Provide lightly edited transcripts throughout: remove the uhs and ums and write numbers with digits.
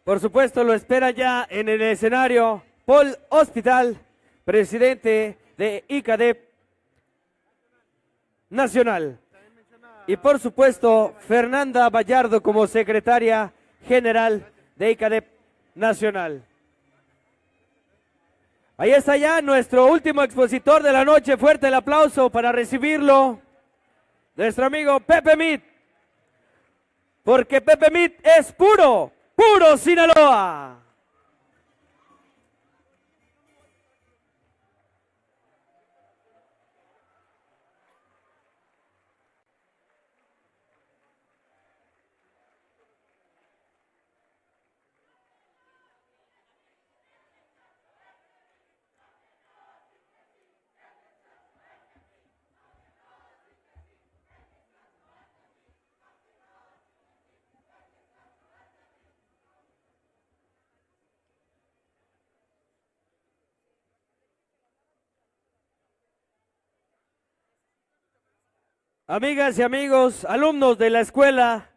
Por supuesto, lo espera ya en el escenario Paul Hospital, presidente de ICADEP Nacional. Y por supuesto, Fernanda Vallardo como secretaria general de ICADEP Nacional. Ahí está ya nuestro último expositor de la noche. Fuerte el aplauso para recibirlo. Nuestro amigo Pepe Mit. Porque Pepe Mit es puro, puro Sinaloa. Amigas y amigos, alumnos de la Escuela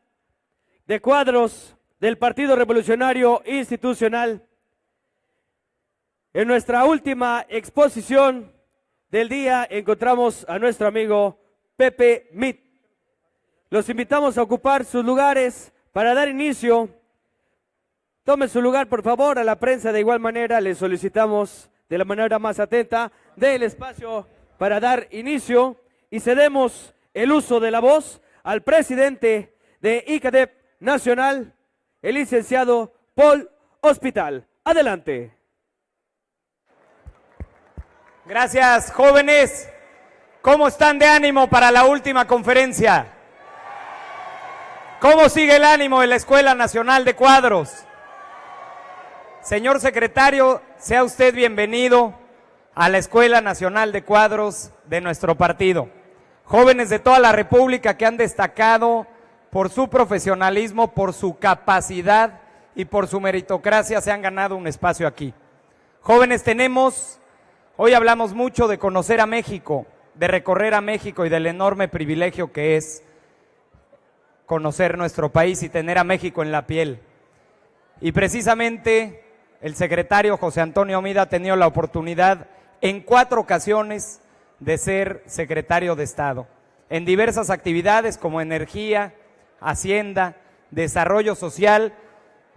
de Cuadros del Partido Revolucionario Institucional, en nuestra última exposición del día encontramos a nuestro amigo Pepe Mit. Los invitamos a ocupar sus lugares para dar inicio. Tome su lugar, por favor. A la prensa de igual manera les solicitamos de la manera más atenta del espacio para dar inicio y cedemos el uso de la voz al presidente de ICADEP Nacional, el licenciado Paul Hospital. Adelante. Gracias, jóvenes. ¿Cómo están de ánimo para la última conferencia? ¿Cómo sigue el ánimo de la Escuela Nacional de Cuadros? Señor secretario, sea usted bienvenido a la Escuela Nacional de Cuadros de nuestro partido. Jóvenes de toda la República que han destacado por su profesionalismo, por su capacidad y por su meritocracia se han ganado un espacio aquí. Jóvenes, hoy hablamos mucho de conocer a México, de recorrer a México y del enorme privilegio que es conocer nuestro país y tener a México en la piel. Y precisamente el secretario José Antonio Omid ha tenido la oportunidad en 4 ocasiones de ser secretario de Estado, en diversas actividades como energía, hacienda, desarrollo social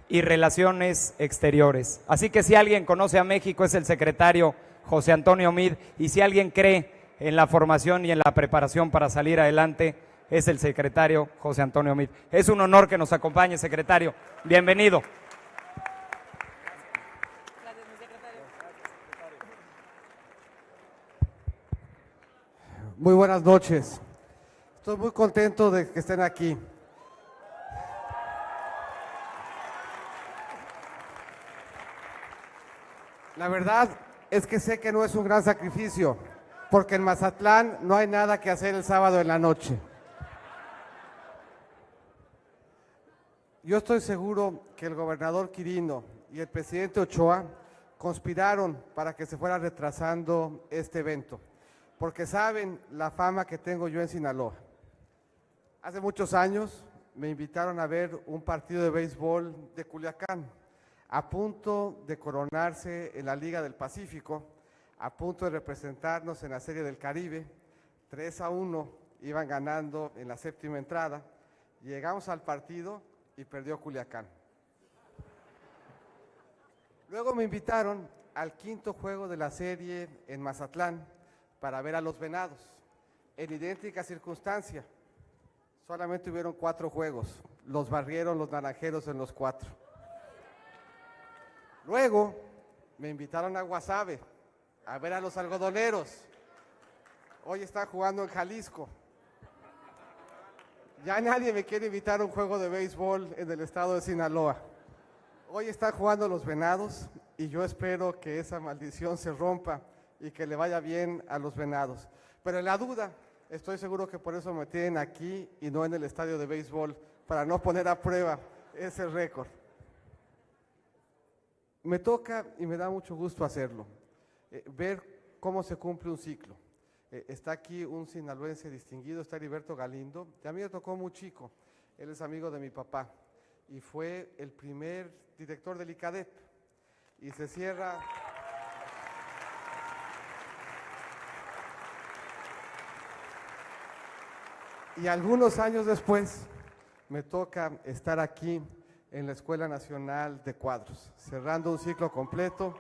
y relaciones exteriores. Así que si alguien conoce a México es el secretario José Antonio Omid, y si alguien cree en la formación y en la preparación para salir adelante es el secretario José Antonio Omid. Es un honor que nos acompañe, secretario. Bienvenido. Muy buenas noches. Estoy muy contento de que estén aquí. La verdad es que sé que no es un gran sacrificio, porque en Mazatlán no hay nada que hacer el sábado en la noche. Yo estoy seguro que el gobernador Quirino y el presidente Ochoa conspiraron para que se fuera retrasando este evento, porque saben la fama que tengo yo en Sinaloa. Hace muchos años me invitaron a ver un partido de béisbol de Culiacán, a punto de coronarse en la Liga del Pacífico, a punto de representarnos en la Serie del Caribe. 3-1 iban ganando en la 7ª entrada. Llegamos al partido y perdió Culiacán. Luego me invitaron al 5º juego de la serie en Mazatlán para ver a los Venados, en idéntica circunstancia. Solamente hubieron 4 juegos, los barrieron los naranjeros en los 4. Luego me invitaron a Guasave a ver a los algodoneros. Hoy están jugando en Jalisco. Ya nadie me quiere invitar a un juego de béisbol en el estado de Sinaloa. Hoy están jugando los Venados y yo espero que esa maldición se rompa y que le vaya bien a los Venados. Pero en la duda, estoy seguro que por eso me tienen aquí y no en el estadio de béisbol, para no poner a prueba ese récord. Me toca y me da mucho gusto hacerlo, ver cómo se cumple un ciclo. Está aquí un sinaloense distinguido, está Heriberto Galindo, que a mí me tocó muy chico, él es amigo de mi papá, y fue el primer director del ICADEP. Y se cierra... Y algunos años después me toca estar aquí en la Escuela Nacional de Cuadros, cerrando un ciclo completo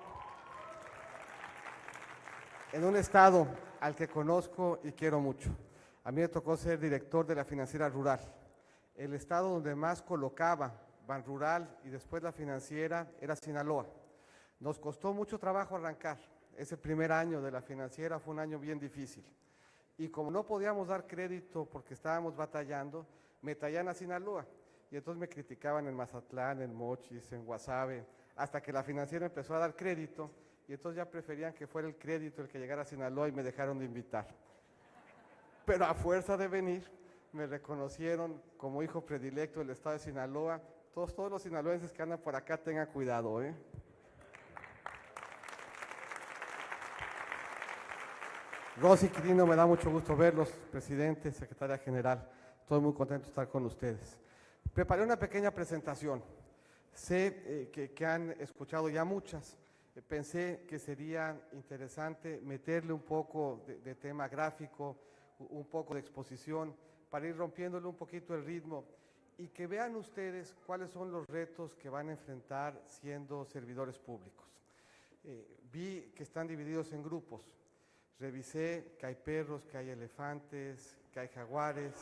en un estado al que conozco y quiero mucho. A mí me tocó ser director de la Financiera Rural, el estado donde más colocaba Banrural y después la Financiera era Sinaloa. Nos costó mucho trabajo arrancar. Ese primer año de la Financiera fue un año bien difícil. Y como no podíamos dar crédito porque estábamos batallando, me traían a Sinaloa. Y entonces me criticaban en Mazatlán, en Mochis, en Guasave, hasta que la Financiera empezó a dar crédito, y entonces ya preferían que fuera el crédito el que llegara a Sinaloa y me dejaron de invitar. Pero a fuerza de venir, me reconocieron como hijo predilecto del estado de Sinaloa. Todos los sinaloenses que andan por acá tengan cuidado, ¿eh? Rosy, Quirino, me da mucho gusto verlos, presidente, secretaria general. Estoy muy contento de estar con ustedes. Preparé una pequeña presentación. Sé que han escuchado ya muchas. Pensé que sería interesante meterle un poco de tema gráfico, un poco de exposición, para ir rompiéndole un poquito el ritmo y que vean ustedes cuáles son los retos que van a enfrentar siendo servidores públicos. Vi que están divididos en grupos. Revisé que hay perros, que hay elefantes, que hay jaguares.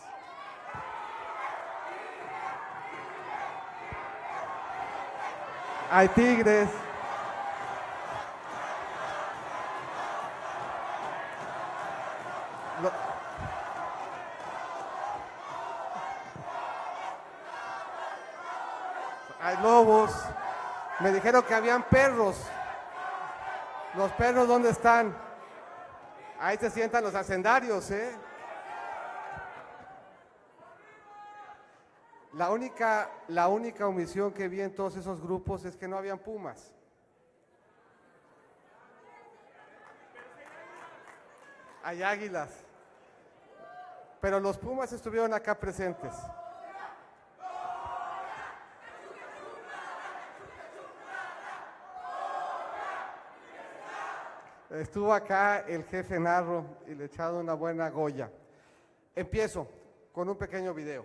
Hay tigres. Hay lobos. Me dijeron que habían perros. ¿Los perros dónde están? Ahí se sientan los hacendarios, ¿eh? La única omisión que vi en todos esos grupos es que no habían pumas. Hay águilas. Pero los pumas estuvieron acá presentes. Estuvo acá el jefe Narro y le he echado una buena goya. Empiezo con un pequeño video.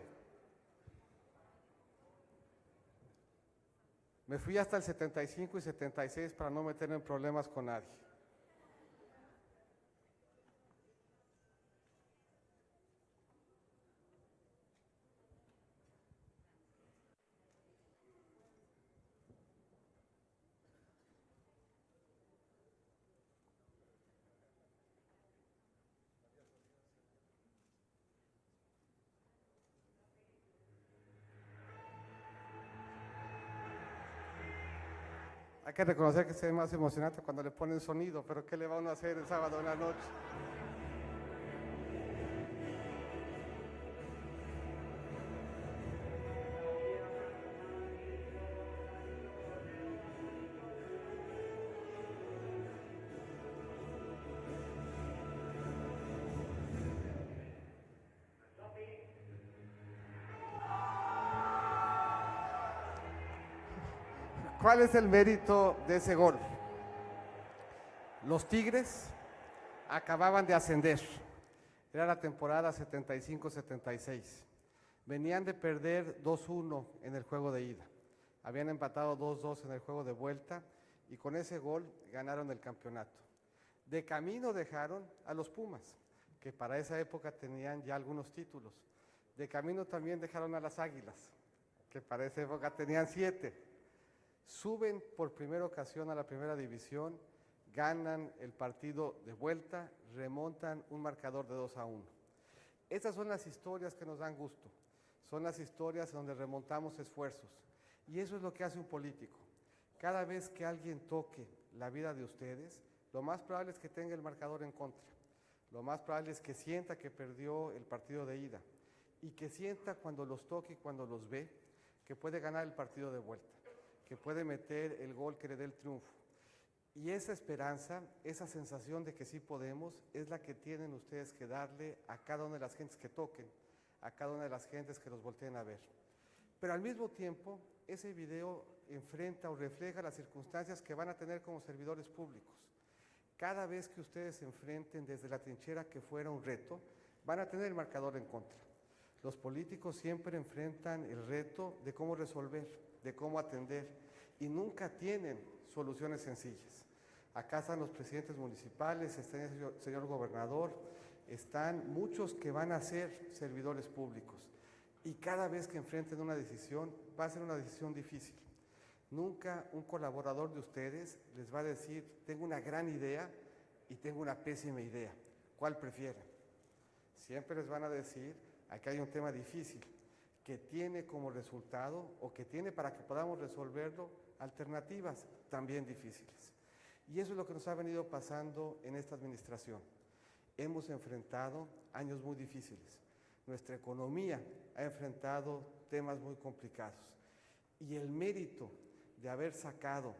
Me fui hasta el 75 y 76 para no meterme en problemas con nadie. Hay que reconocer que se ve más emocionante cuando le ponen sonido, pero ¿qué le va uno a hacer el sábado en la noche? ¿Cuál es el mérito de ese gol? Los Tigres acababan de ascender. Era la temporada 75-76. Venían de perder 2-1 en el juego de ida. Habían empatado 2-2 en el juego de vuelta y con ese gol ganaron el campeonato. De camino dejaron a los Pumas, que para esa época tenían ya algunos títulos. De camino también dejaron a las Águilas, que para esa época tenían 7. Suben por primera ocasión a la primera división, ganan el partido de vuelta, remontan un marcador de 2-1. Esas son las historias que nos dan gusto, son las historias donde remontamos esfuerzos. Y eso es lo que hace un político. Cada vez que alguien toque la vida de ustedes, lo más probable es que tenga el marcador en contra. Lo más probable es que sienta que perdió el partido de ida y que sienta cuando los toque y cuando los ve que puede ganar el partido de vuelta, que puede meter el gol que le dé el triunfo. Y esa esperanza, esa sensación de que sí podemos, es la que tienen ustedes que darle a cada una de las gentes que toquen, a cada una de las gentes que los volteen a ver. Pero al mismo tiempo, ese video enfrenta o refleja las circunstancias que van a tener como servidores públicos. Cada vez que ustedes se enfrenten desde la trinchera que fuera un reto, van a tener el marcador en contra. Los políticos siempre enfrentan el reto de cómo resolver, de cómo atender, y nunca tienen soluciones sencillas. Acá están los presidentes municipales, está el señor gobernador, están muchos que van a ser servidores públicos. Y cada vez que enfrenten una decisión, va a ser una decisión difícil. Nunca un colaborador de ustedes les va a decir, tengo una gran idea y tengo una pésima idea. ¿Cuál prefieren? Siempre les van a decir, aquí hay un tema difícil, que tiene como resultado, o que tiene para que podamos resolverlo, alternativas también difíciles. Y eso es lo que nos ha venido pasando en esta administración. Hemos enfrentado años muy difíciles. Nuestra economía ha enfrentado temas muy complicados. Y el mérito de haber sacado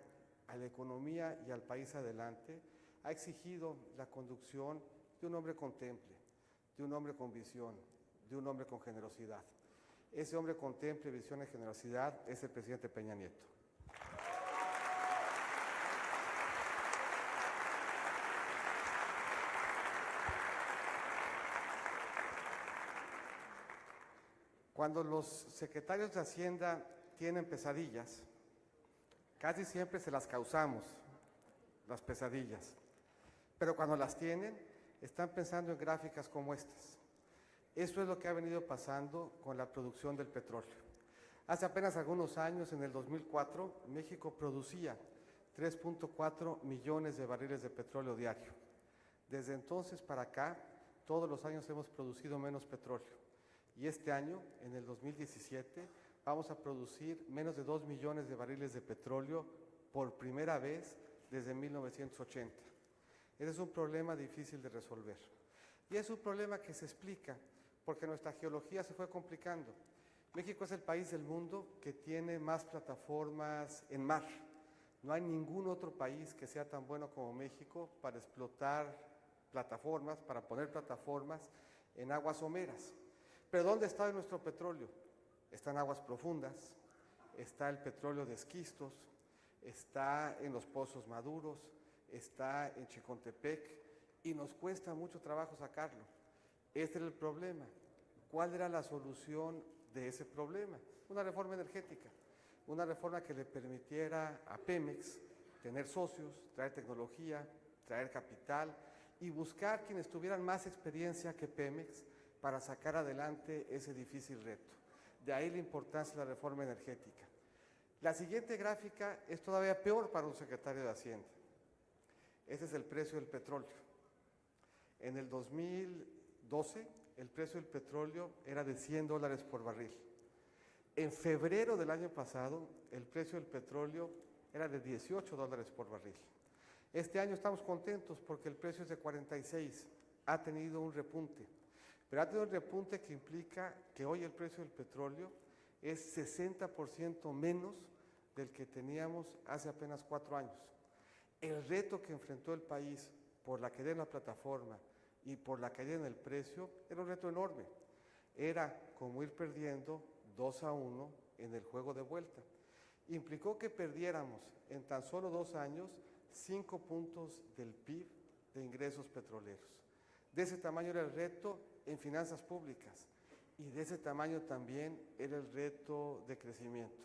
a la economía y al país adelante ha exigido la conducción de un hombre con temple, de un hombre con visión, de un hombre con generosidad. Ese hombre con temple, visión y generosidad es el presidente Peña Nieto. Cuando los secretarios de Hacienda tienen pesadillas, casi siempre se las causamos, las pesadillas. Pero cuando las tienen, están pensando en gráficas como estas. Eso es lo que ha venido pasando con la producción del petróleo. Hace apenas algunos años, en el 2004, México producía 3.4 millones de barriles de petróleo diario. Desde entonces para acá, todos los años hemos producido menos petróleo. Y este año, en el 2017, vamos a producir menos de 2 millones de barriles de petróleo por primera vez desde 1980. Ese es un problema difícil de resolver. Y es un problema que se explica porque nuestra geología se fue complicando. México es el país del mundo que tiene más plataformas en mar. No hay ningún otro país que sea tan bueno como México para explotar plataformas, para poner plataformas en aguas someras. Pero ¿dónde está nuestro petróleo? Está en aguas profundas, está el petróleo de esquistos, está en los pozos maduros, está en Chicontepec y nos cuesta mucho trabajo sacarlo. Este era el problema. ¿Cuál era la solución de ese problema? Una reforma energética, una reforma que le permitiera a Pemex tener socios, traer tecnología, traer capital y buscar quienes tuvieran más experiencia que Pemex para sacar adelante ese difícil reto. De ahí la importancia de la reforma energética. La siguiente gráfica es todavía peor para un secretario de Hacienda. Ese es el precio del petróleo. En el 2012, el precio del petróleo era de $100 por barril. En febrero del año pasado, el precio del petróleo era de $18 por barril. Este año estamos contentos porque el precio es de 46, ha tenido un repunte. Pero ha tenido un repunte que implica que hoy el precio del petróleo es 60% menos del que teníamos hace apenas 4 años. El reto que enfrentó el país por la caída en la plataforma y por la caída en el precio era un reto enorme. Era como ir perdiendo 2-1 en el juego de vuelta. Implicó que perdiéramos en tan solo 2 años 5 puntos del PIB de ingresos petroleros. De ese tamaño era el reto en finanzas públicas y de ese tamaño también era el reto de crecimiento.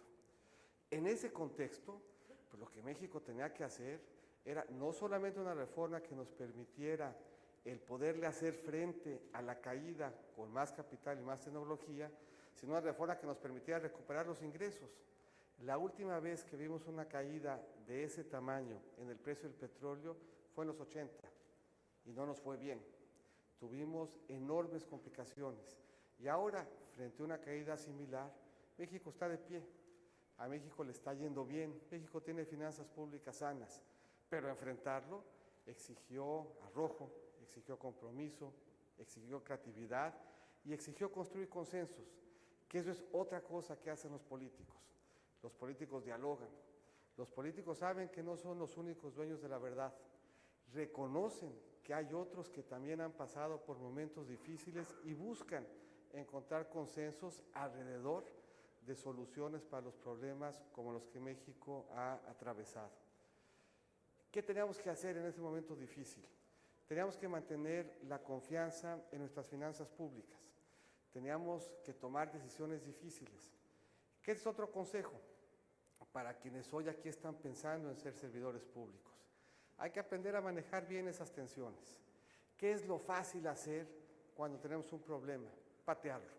En ese contexto, pues lo que México tenía que hacer era no solamente una reforma que nos permitiera el poderle hacer frente a la caída con más capital y más tecnología, sino una reforma que nos permitiera recuperar los ingresos. La última vez que vimos una caída de ese tamaño en el precio del petróleo fue en los 80 y no nos fue bien. Tuvimos enormes complicaciones y ahora, frente a una caída similar, México está de pie. A México le está yendo bien, México tiene finanzas públicas sanas, pero enfrentarlo exigió arrojo, exigió compromiso, exigió creatividad y exigió construir consensos, que eso es otra cosa que hacen los políticos. Los políticos dialogan, los políticos saben que no son los únicos dueños de la verdad, reconocen que hay otros que también han pasado por momentos difíciles y buscan encontrar consensos alrededor de soluciones para los problemas como los que México ha atravesado. ¿Qué teníamos que hacer en ese momento difícil? Teníamos que mantener la confianza en nuestras finanzas públicas. Teníamos que tomar decisiones difíciles. ¿Qué es otro consejo para quienes hoy aquí están pensando en ser servidores públicos? Hay que aprender a manejar bien esas tensiones. ¿Qué es lo fácil hacer cuando tenemos un problema? Patearlo.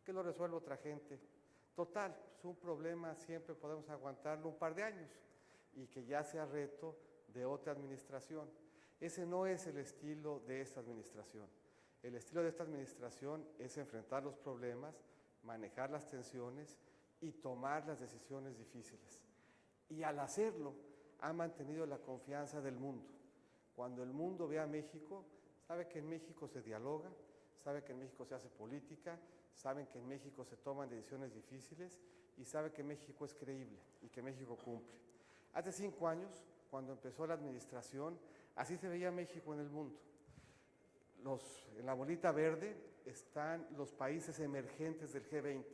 Que lo resuelva otra gente. Total, es un problema, siempre podemos aguantarlo un par de años y que ya sea reto de otra administración. Ese no es el estilo de esta administración. El estilo de esta administración es enfrentar los problemas, manejar las tensiones y tomar las decisiones difíciles. Y al hacerlo, ha mantenido la confianza del mundo. Cuando el mundo ve a México, sabe que en México se dialoga, sabe que en México se hace política, saben que en México se toman decisiones difíciles y sabe que México es creíble y que México cumple. Hace 5 años, cuando empezó la administración, así se veía México en el mundo. En la bolita verde están los países emergentes del G20,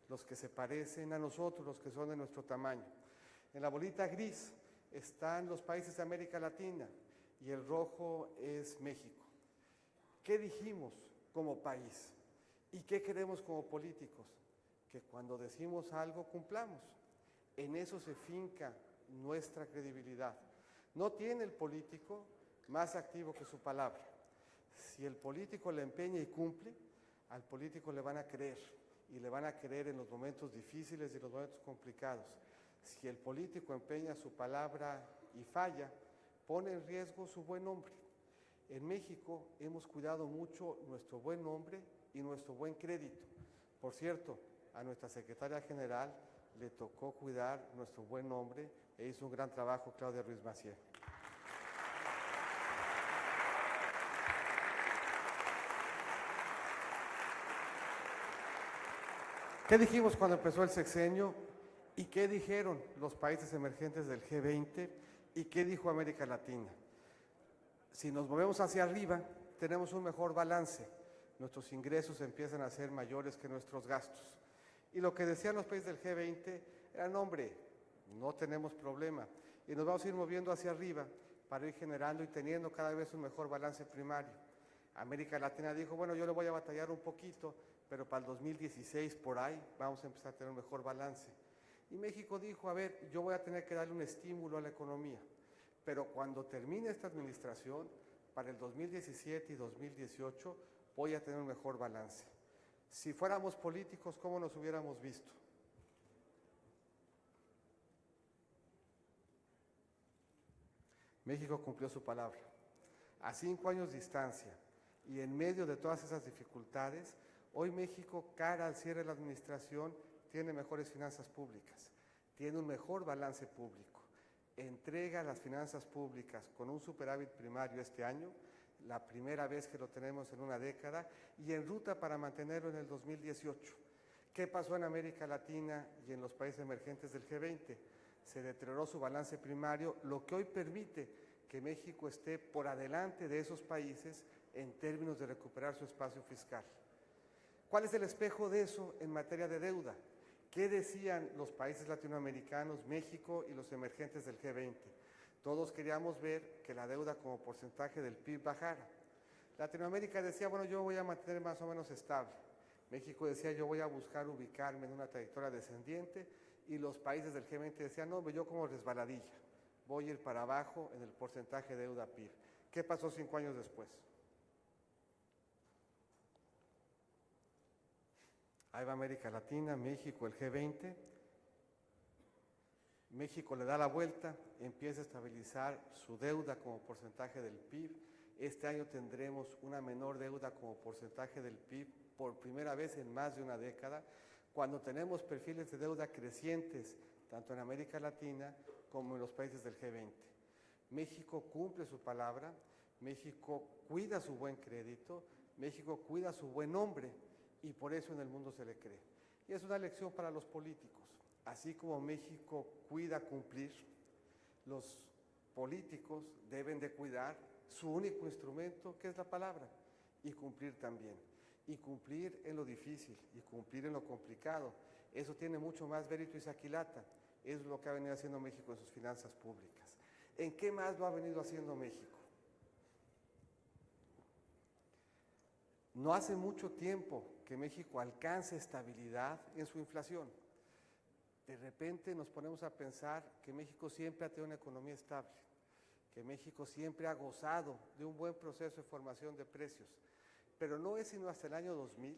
los que se parecen a nosotros, los que son de nuestro tamaño. En la bolita gris están los países de América Latina y el rojo es México. ¿Qué dijimos como país? ¿Y qué queremos como políticos? Que cuando decimos algo cumplamos. En eso se finca nuestra credibilidad. No tiene el político más activo que su palabra. Si el político le empeña y cumple, al político le van a creer, y le van a creer en los momentos difíciles y los momentos complicados. Si el político empeña su palabra y falla, pone en riesgo su buen nombre. En México hemos cuidado mucho nuestro buen nombre y nuestro buen crédito. Por cierto, a nuestra secretaria general le tocó cuidar nuestro buen nombre e hizo un gran trabajo Claudia Ruiz Massieu. ¿Qué dijimos cuando empezó el sexenio? ¿Y qué dijeron los países emergentes del G20? ¿Y qué dijo América Latina? Si nos movemos hacia arriba, tenemos un mejor balance. Nuestros ingresos empiezan a ser mayores que nuestros gastos. Y lo que decían los países del G20 era, no, hombre, no tenemos problema. Y nos vamos a ir moviendo hacia arriba para ir generando y teniendo cada vez un mejor balance primario. América Latina dijo, bueno, yo le voy a batallar un poquito, pero para el 2016 por ahí vamos a empezar a tener un mejor balance. Y México dijo, a ver, yo voy a tener que darle un estímulo a la economía, pero cuando termine esta administración, para el 2017 y 2018, voy a tener un mejor balance. Si fuéramos políticos, ¿cómo nos hubiéramos visto? México cumplió su palabra. A 5 años de distancia y en medio de todas esas dificultades, hoy México, cara al cierre de la administración, tiene mejores finanzas públicas, tiene un mejor balance público, entrega las finanzas públicas con un superávit primario este año, la primera vez que lo tenemos en una década, y en ruta para mantenerlo en el 2018. ¿Qué pasó en América Latina y en los países emergentes del G20? Se deterioró su balance primario, lo que hoy permite que México esté por adelante de esos países en términos de recuperar su espacio fiscal. ¿Cuál es el espejo de eso en materia de deuda? ¿Qué decían los países latinoamericanos, México y los emergentes del G20? Todos queríamos ver que la deuda como porcentaje del PIB bajara. Latinoamérica decía, bueno, yo voy a mantener más o menos estable. México decía, yo voy a buscar ubicarme en una trayectoria descendiente, y los países del G20 decían, no, yo como resbaladilla, voy a ir para abajo en el porcentaje de deuda PIB. ¿Qué pasó 5 años después? Ahí va América Latina, México, el G20. México le da la vuelta, empieza a estabilizar su deuda como porcentaje del PIB. Este año tendremos una menor deuda como porcentaje del PIB por primera vez en más de una década, cuando tenemos perfiles de deuda crecientes, tanto en América Latina como en los países del G20. México cumple su palabra, México cuida su buen crédito, México cuida su buen nombre, y por eso en el mundo se le cree. Y es una lección para los políticos. Así como México cuida cumplir, los políticos deben de cuidar su único instrumento, que es la palabra, y cumplir también. y cumplir en lo difícil y cumplir en lo complicado. Eso tiene mucho más mérito y saquilata. Es lo que ha venido haciendo México en sus finanzas públicas. ¿En qué más lo ha venido haciendo México? No hace mucho tiempo que México alcance estabilidad en su inflación. De repente nos ponemos a pensar que México siempre ha tenido una economía estable, que México siempre ha gozado de un buen proceso de formación de precios. Pero no es sino hasta el año 2000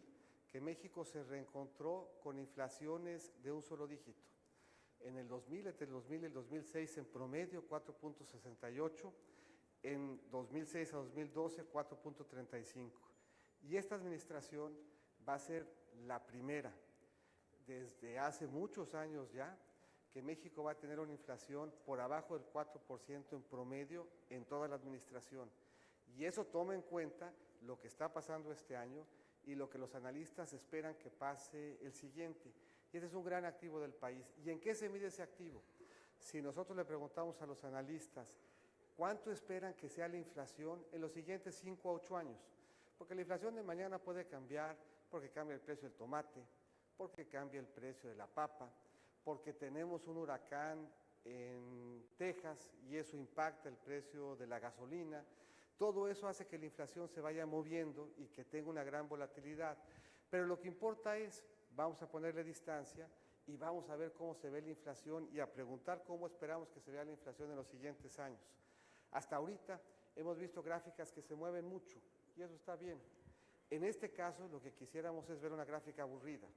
que México se reencontró con inflaciones de un solo dígito. En el 2000, entre el 2000 y el 2006, en promedio 4.68, en 2006 a 2012 4.35. Y esta administración va a ser la primera, desde hace muchos años ya, que México va a tener una inflación por abajo del 4% en promedio en toda la administración. Y eso toma en cuenta lo que está pasando este año y lo que los analistas esperan que pase el siguiente. Y ese es un gran activo del país. ¿Y en qué se mide ese activo? Si nosotros le preguntamos a los analistas, ¿cuánto esperan que sea la inflación en los siguientes 5 a 8 años? Porque la inflación de mañana puede cambiar porque cambia el precio del tomate, porque cambia el precio de la papa, porque tenemos un huracán en Texas y eso impacta el precio de la gasolina. Todo eso hace que la inflación se vaya moviendo y que tenga una gran volatilidad. Pero lo que importa es, vamos a ponerle distancia y vamos a ver cómo se ve la inflación y a preguntar cómo esperamos que se vea la inflación en los siguientes años. Hasta ahorita hemos visto gráficas que se mueven mucho y eso está bien. En este caso lo que quisiéramos es ver una gráfica aburrida,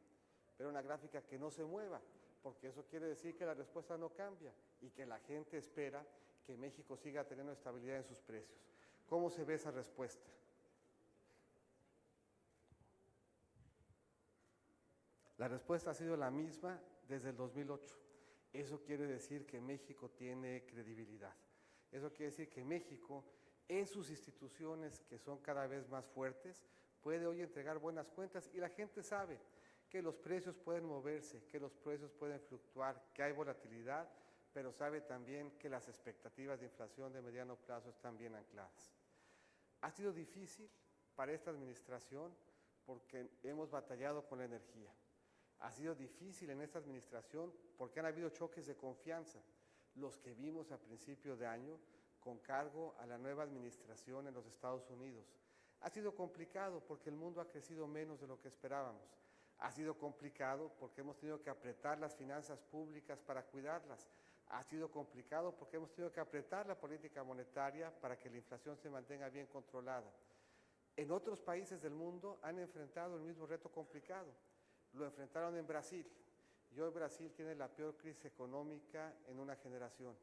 ver una gráfica que no se mueva, porque eso quiere decir que la respuesta no cambia y que la gente espera que México siga teniendo estabilidad en sus precios. ¿Cómo se ve esa respuesta? La respuesta ha sido la misma desde el 2008. Eso quiere decir que México tiene credibilidad. Eso quiere decir que México, en sus instituciones que son cada vez más fuertes, puede hoy entregar buenas cuentas y la gente sabe que los precios pueden moverse, que los precios pueden fluctuar, que hay volatilidad, pero sabe también que las expectativas de inflación de mediano plazo están bien ancladas. Ha sido difícil para esta administración porque hemos batallado con la energía. Ha sido difícil en esta administración porque han habido choques de confianza, los que vimos a principio de año con cargo a la nueva administración en los Estados Unidos. Ha sido complicado porque el mundo ha crecido menos de lo que esperábamos. Ha sido complicado porque hemos tenido que apretar las finanzas públicas para cuidarlas. Ha sido complicado porque hemos tenido que apretar la política monetaria para que la inflación se mantenga bien controlada. En otros países del mundo han enfrentado el mismo reto complicado. Lo enfrentaron en Brasil y hoy Brasil tiene la peor crisis económica en una generación.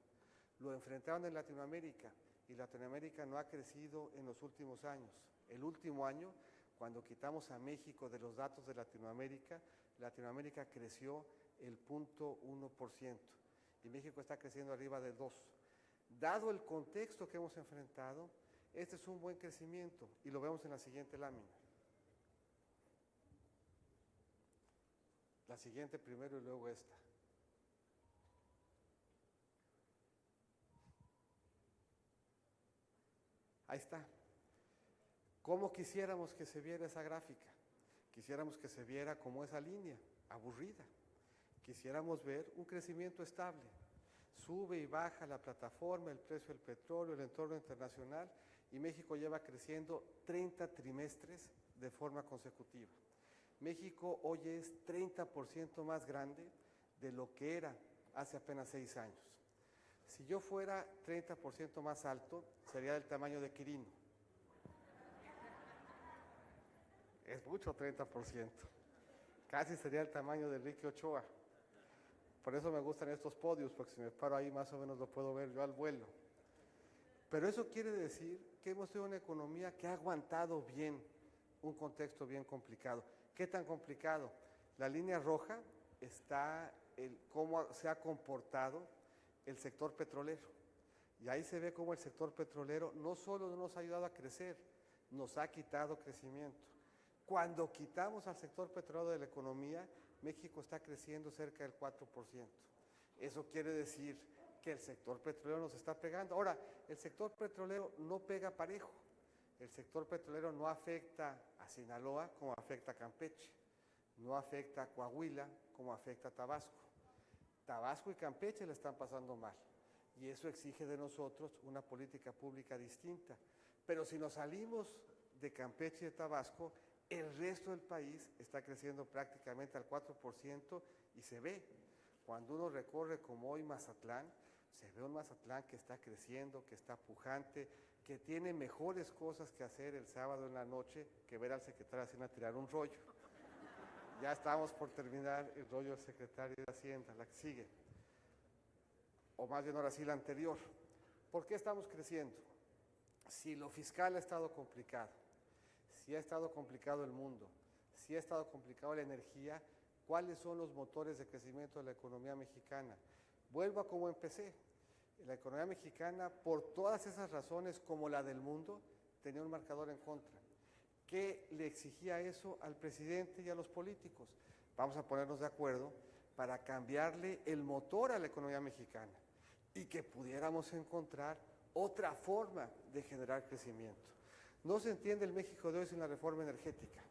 Lo enfrentaron en Latinoamérica y Latinoamérica no ha crecido en los últimos años. El último año, cuando quitamos a México de los datos de Latinoamérica, Latinoamérica creció el 0.1% y México está creciendo arriba del 2%. Dado el contexto que hemos enfrentado, este es un buen crecimiento y lo vemos en la siguiente lámina. La siguiente primero y luego esta. Ahí está. ¿Cómo quisiéramos que se viera esa gráfica? Quisiéramos que se viera como esa línea, aburrida. Quisiéramos ver un crecimiento estable. Sube y baja la plataforma, el precio del petróleo, el entorno internacional, y México lleva creciendo 30 trimestres de forma consecutiva. México hoy es 30% más grande de lo que era hace apenas 6 años. Si yo fuera 30% más alto, sería del tamaño de Quirino. Es mucho 30%. Casi sería el tamaño de Enrique Ochoa. Por eso me gustan estos podios, porque si me paro ahí más o menos lo puedo ver yo al vuelo. Pero eso quiere decir que hemos tenido una economía que ha aguantado bien un contexto bien complicado. ¿Qué tan complicado? La línea roja está cómo se ha comportado el sector petrolero. Y ahí se ve cómo el sector petrolero no solo no nos ha ayudado a crecer, nos ha quitado crecimiento. Cuando quitamos al sector petrolero de la economía, México está creciendo cerca del 4%. Eso quiere decir que el sector petrolero nos está pegando. Ahora, el sector petrolero no pega parejo. El sector petrolero no afecta a Sinaloa como afecta a Campeche, no afecta a Coahuila como afecta a Tabasco. Tabasco y Campeche le están pasando mal y eso exige de nosotros una política pública distinta. Pero si nos salimos de Campeche y de Tabasco, el resto del país está creciendo prácticamente al 4% y se ve. Cuando uno recorre como hoy Mazatlán, se ve un Mazatlán que está creciendo, que está pujante, que tiene mejores cosas que hacer el sábado en la noche que ver al secretario de Hacienda tirar un rollo. Ya estamos por terminar el rollo del secretario de Hacienda, la que sigue. O más bien ahora sí la anterior. ¿Por qué estamos creciendo? Si lo fiscal ha estado complicado, si ha estado complicado el mundo, si ha estado complicado la energía, ¿cuáles son los motores de crecimiento de la economía mexicana? Vuelvo a como empecé. La economía mexicana, por todas esas razones, como la del mundo, tenía un marcador en contra. ¿Qué le exigía eso al presidente y a los políticos? Vamos a ponernos de acuerdo para cambiarle el motor a la economía mexicana y que pudiéramos encontrar otra forma de generar crecimiento. No se entiende el México de hoy sin la reforma energética.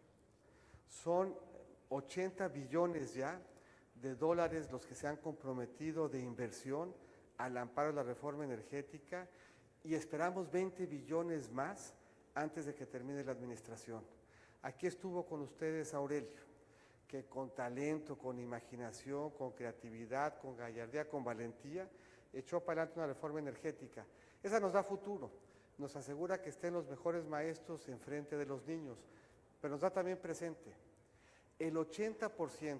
Son 80 billones ya de dólares los que se han comprometido de inversión al amparo de la reforma energética y esperamos 20 billones más antes de que termine la administración. Aquí estuvo con ustedes Aurelio, que con talento, con imaginación, con creatividad, con gallardía, con valentía, echó para adelante una reforma energética. Esa nos da futuro, nos asegura que estén los mejores maestros enfrente de los niños, pero nos da también presente. El 80%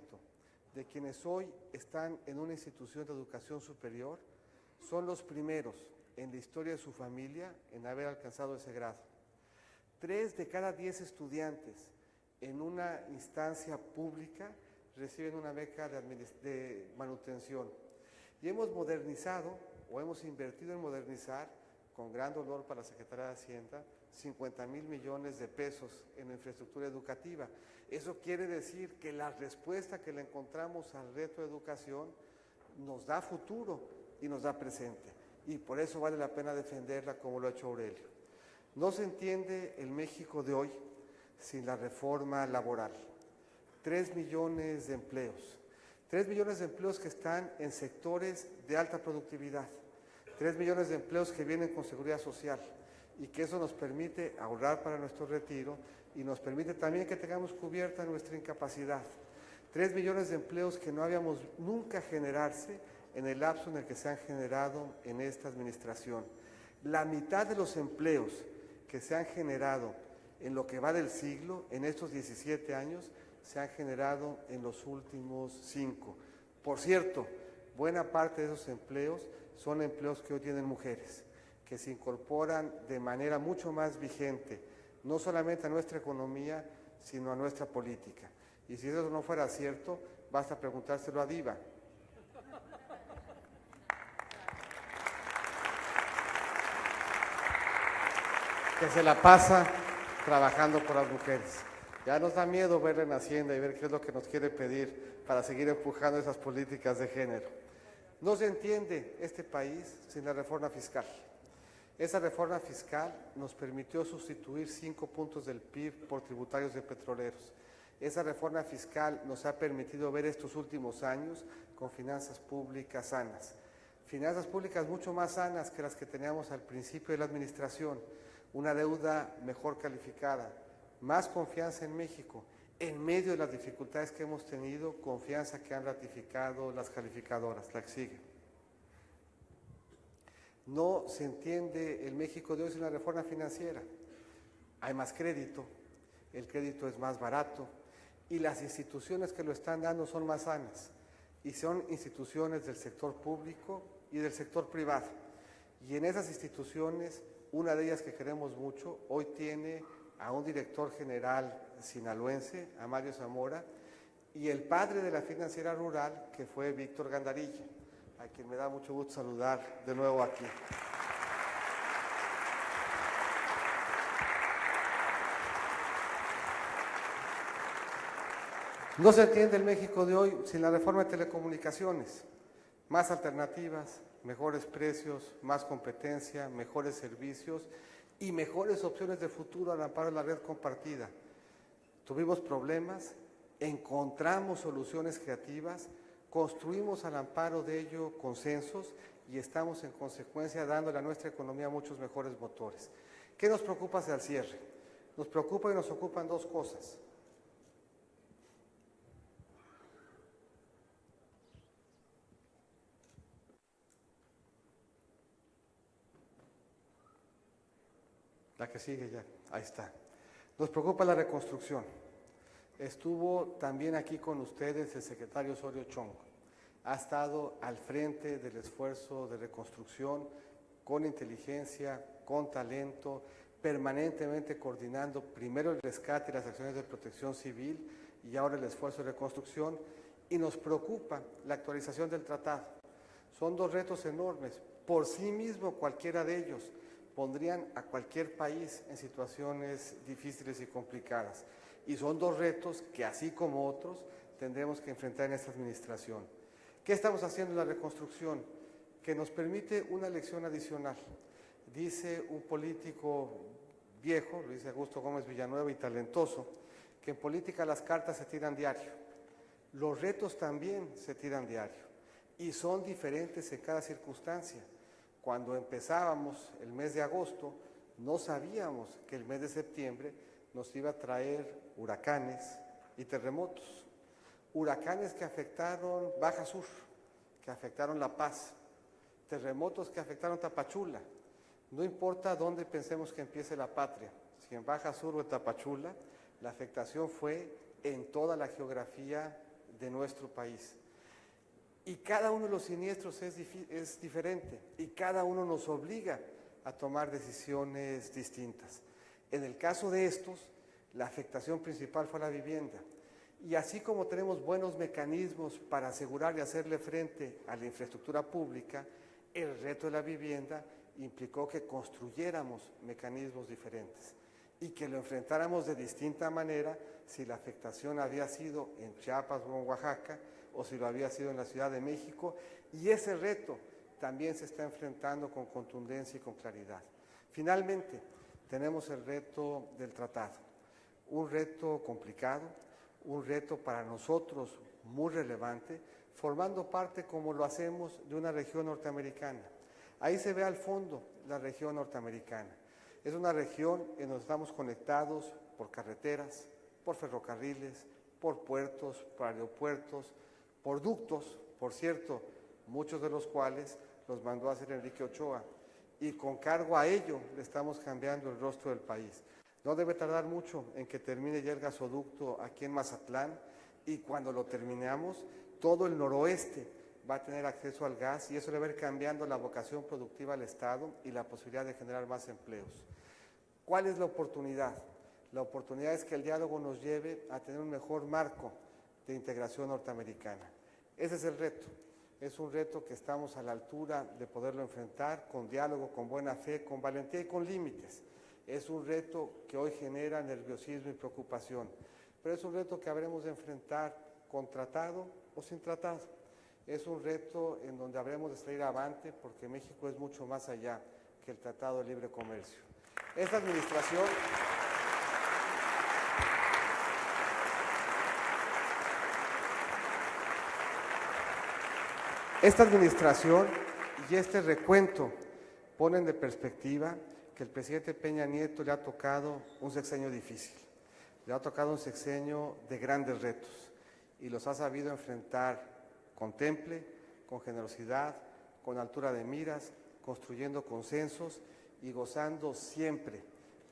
de quienes hoy están en una institución de educación superior son los primeros en la historia de su familia en haber alcanzado ese grado. 3 de cada 10 estudiantes en una instancia pública reciben una beca de manutención. Y hemos modernizado o hemos invertido en modernizar, con gran dolor para la Secretaría de Hacienda, 50,000 millones de pesos en la infraestructura educativa. Eso quiere decir que la respuesta que le encontramos al reto de educación nos da futuro y nos da presente. Y por eso vale la pena defenderla como lo ha hecho Aurelio. No se entiende el México de hoy sin la reforma laboral. 3 millones de empleos. 3 millones de empleos que están en sectores de alta productividad. 3 millones de empleos que vienen con seguridad social y que eso nos permite ahorrar para nuestro retiro y nos permite también que tengamos cubierta nuestra incapacidad. 3 millones de empleos que no habíamos nunca generarse en el lapso en el que se han generado en esta administración. La mitad de los empleos que se han generado en lo que va del siglo, en estos 17 años, se han generado en los últimos 5. Por cierto, buena parte de esos empleos son empleos que hoy tienen mujeres, que se incorporan de manera mucho más vigente, no solamente a nuestra economía, sino a nuestra política. Y si eso no fuera cierto, basta preguntárselo a Diva. Que se la pasa trabajando por las mujeres. Ya nos da miedo verla en Hacienda y ver qué es lo que nos quiere pedir para seguir empujando esas políticas de género. No se entiende este país sin la reforma fiscal. Esa reforma fiscal nos permitió sustituir 5 puntos del PIB por tributarios de petroleros. Esa reforma fiscal nos ha permitido ver estos últimos años con finanzas públicas sanas. Finanzas públicas mucho más sanas que las que teníamos al principio de la administración. Una deuda mejor calificada, más confianza en México, en medio de las dificultades que hemos tenido, confianza que han ratificado las calificadoras, la que sigue. No se entiende el México de hoy sin la reforma financiera. Hay más crédito, el crédito es más barato y las instituciones que lo están dando son más sanas y son instituciones del sector público y del sector privado. Y en esas instituciones, una de ellas que queremos mucho, hoy tiene a un director general sinaloense, a Mario Zamora, y el padre de la financiera rural, que fue Víctor Gandarilla, a quien me da mucho gusto saludar de nuevo aquí. No se entiende el México de hoy sin la reforma de telecomunicaciones. Más alternativas, mejores precios, más competencia, mejores servicios y mejores opciones de futuro al amparo de la red compartida. Tuvimos problemas, encontramos soluciones creativas, construimos al amparo de ello consensos y estamos en consecuencia dándole a nuestra economía muchos mejores motores. ¿Qué nos preocupa hacia el cierre? Nos preocupa y nos ocupan dos cosas. La que sigue ya, ahí está. Nos preocupa la reconstrucción. Estuvo también aquí con ustedes el secretario Osorio Chong. Ha estado al frente del esfuerzo de reconstrucción con inteligencia, con talento, permanentemente coordinando primero el rescate y las acciones de protección civil y ahora el esfuerzo de reconstrucción. Y nos preocupa la actualización del tratado. Son dos retos enormes. Por sí mismo, cualquiera de ellos pondrían a cualquier país en situaciones difíciles y complicadas. Y son dos retos que, así como otros, tendremos que enfrentar en esta administración. ¿Qué estamos haciendo en la reconstrucción? Que nos permite una lección adicional. Dice un político viejo, lo dice Augusto Gómez Villanueva y talentoso, que en política las cartas se tiran diario. Los retos también se tiran diario y son diferentes en cada circunstancia. Cuando empezábamos el mes de agosto, no sabíamos que el mes de septiembre nos iba a traer huracanes y terremotos. Huracanes que afectaron Baja Sur, que afectaron La Paz, terremotos que afectaron Tapachula. No importa dónde pensemos que empiece la patria, si en Baja Sur o en Tapachula, la afectación fue en toda la geografía de nuestro país. Y cada uno de los siniestros es diferente y cada uno nos obliga a tomar decisiones distintas. En el caso de estos, la afectación principal fue la vivienda. Y así como tenemos buenos mecanismos para asegurar y hacerle frente a la infraestructura pública, el reto de la vivienda implicó que construyéramos mecanismos diferentes y que lo enfrentáramos de distinta manera si la afectación había sido en Chiapas o en Oaxaca o si lo había sido en la Ciudad de México, y ese reto también se está enfrentando con contundencia y con claridad. Finalmente, tenemos el reto del tratado, un reto complicado, un reto para nosotros muy relevante, formando parte, como lo hacemos, de una región norteamericana. Ahí se ve al fondo la región norteamericana. Es una región en donde estamos conectados por carreteras, por ferrocarriles, por puertos, por aeropuertos, por ductos, por cierto, muchos de los cuales los mandó a hacer Enrique Ochoa, y con cargo a ello le estamos cambiando el rostro del país. No debe tardar mucho en que termine ya el gasoducto aquí en Mazatlán, y cuando lo terminemos, todo el noroeste va a tener acceso al gas, y eso debe ir cambiando la vocación productiva del Estado y la posibilidad de generar más empleos. ¿Cuál es la oportunidad? La oportunidad es que el diálogo nos lleve a tener un mejor marco de integración norteamericana. Ese es el reto. Es un reto que estamos a la altura de poderlo enfrentar con diálogo, con buena fe, con valentía y con límites. Es un reto que hoy genera nerviosismo y preocupación, pero es un reto que habremos de enfrentar con tratado o sin tratado. Es un reto en donde habremos de salir avante porque México es mucho más allá que el Tratado de Libre Comercio. Esta administración y este recuento ponen de perspectiva que el presidente Peña Nieto le ha tocado un sexenio difícil, le ha tocado un sexenio de grandes retos y los ha sabido enfrentar con temple, con generosidad, con altura de miras, construyendo consensos y gozando siempre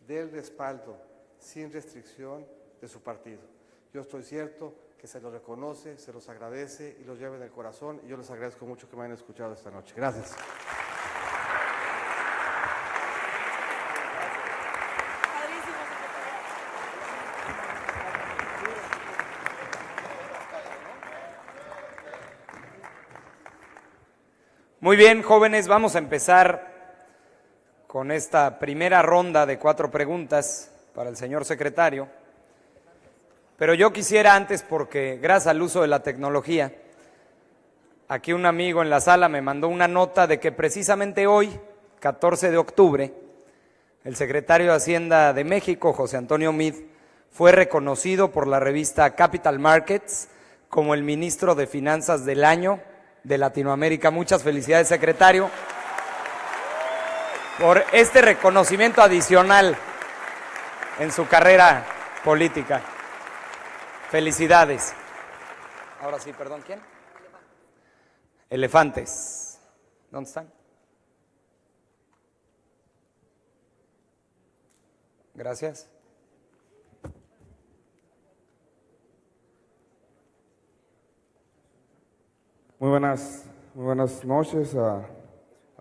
del respaldo, sin restricción, de su partido. Yo estoy cierto que se los reconoce, se los agradece y los lleva en el corazón, y yo les agradezco mucho que me hayan escuchado esta noche. Gracias. Muy bien, jóvenes, vamos a empezar con esta primera ronda de 4 preguntas para el señor secretario. Pero yo quisiera antes, porque gracias al uso de la tecnología, aquí un amigo en la sala me mandó una nota de que precisamente hoy, 14 de octubre, El secretario de Hacienda de México, José Antonio Meade, fue reconocido por la revista Capital Markets como el ministro de Finanzas del año de Latinoamérica. Muchas felicidades, secretario, por este reconocimiento adicional en su carrera política. Felicidades. Ahora sí, perdón, ¿quién? Elefantes. ¿Dónde están? Gracias. Muy buenas noches a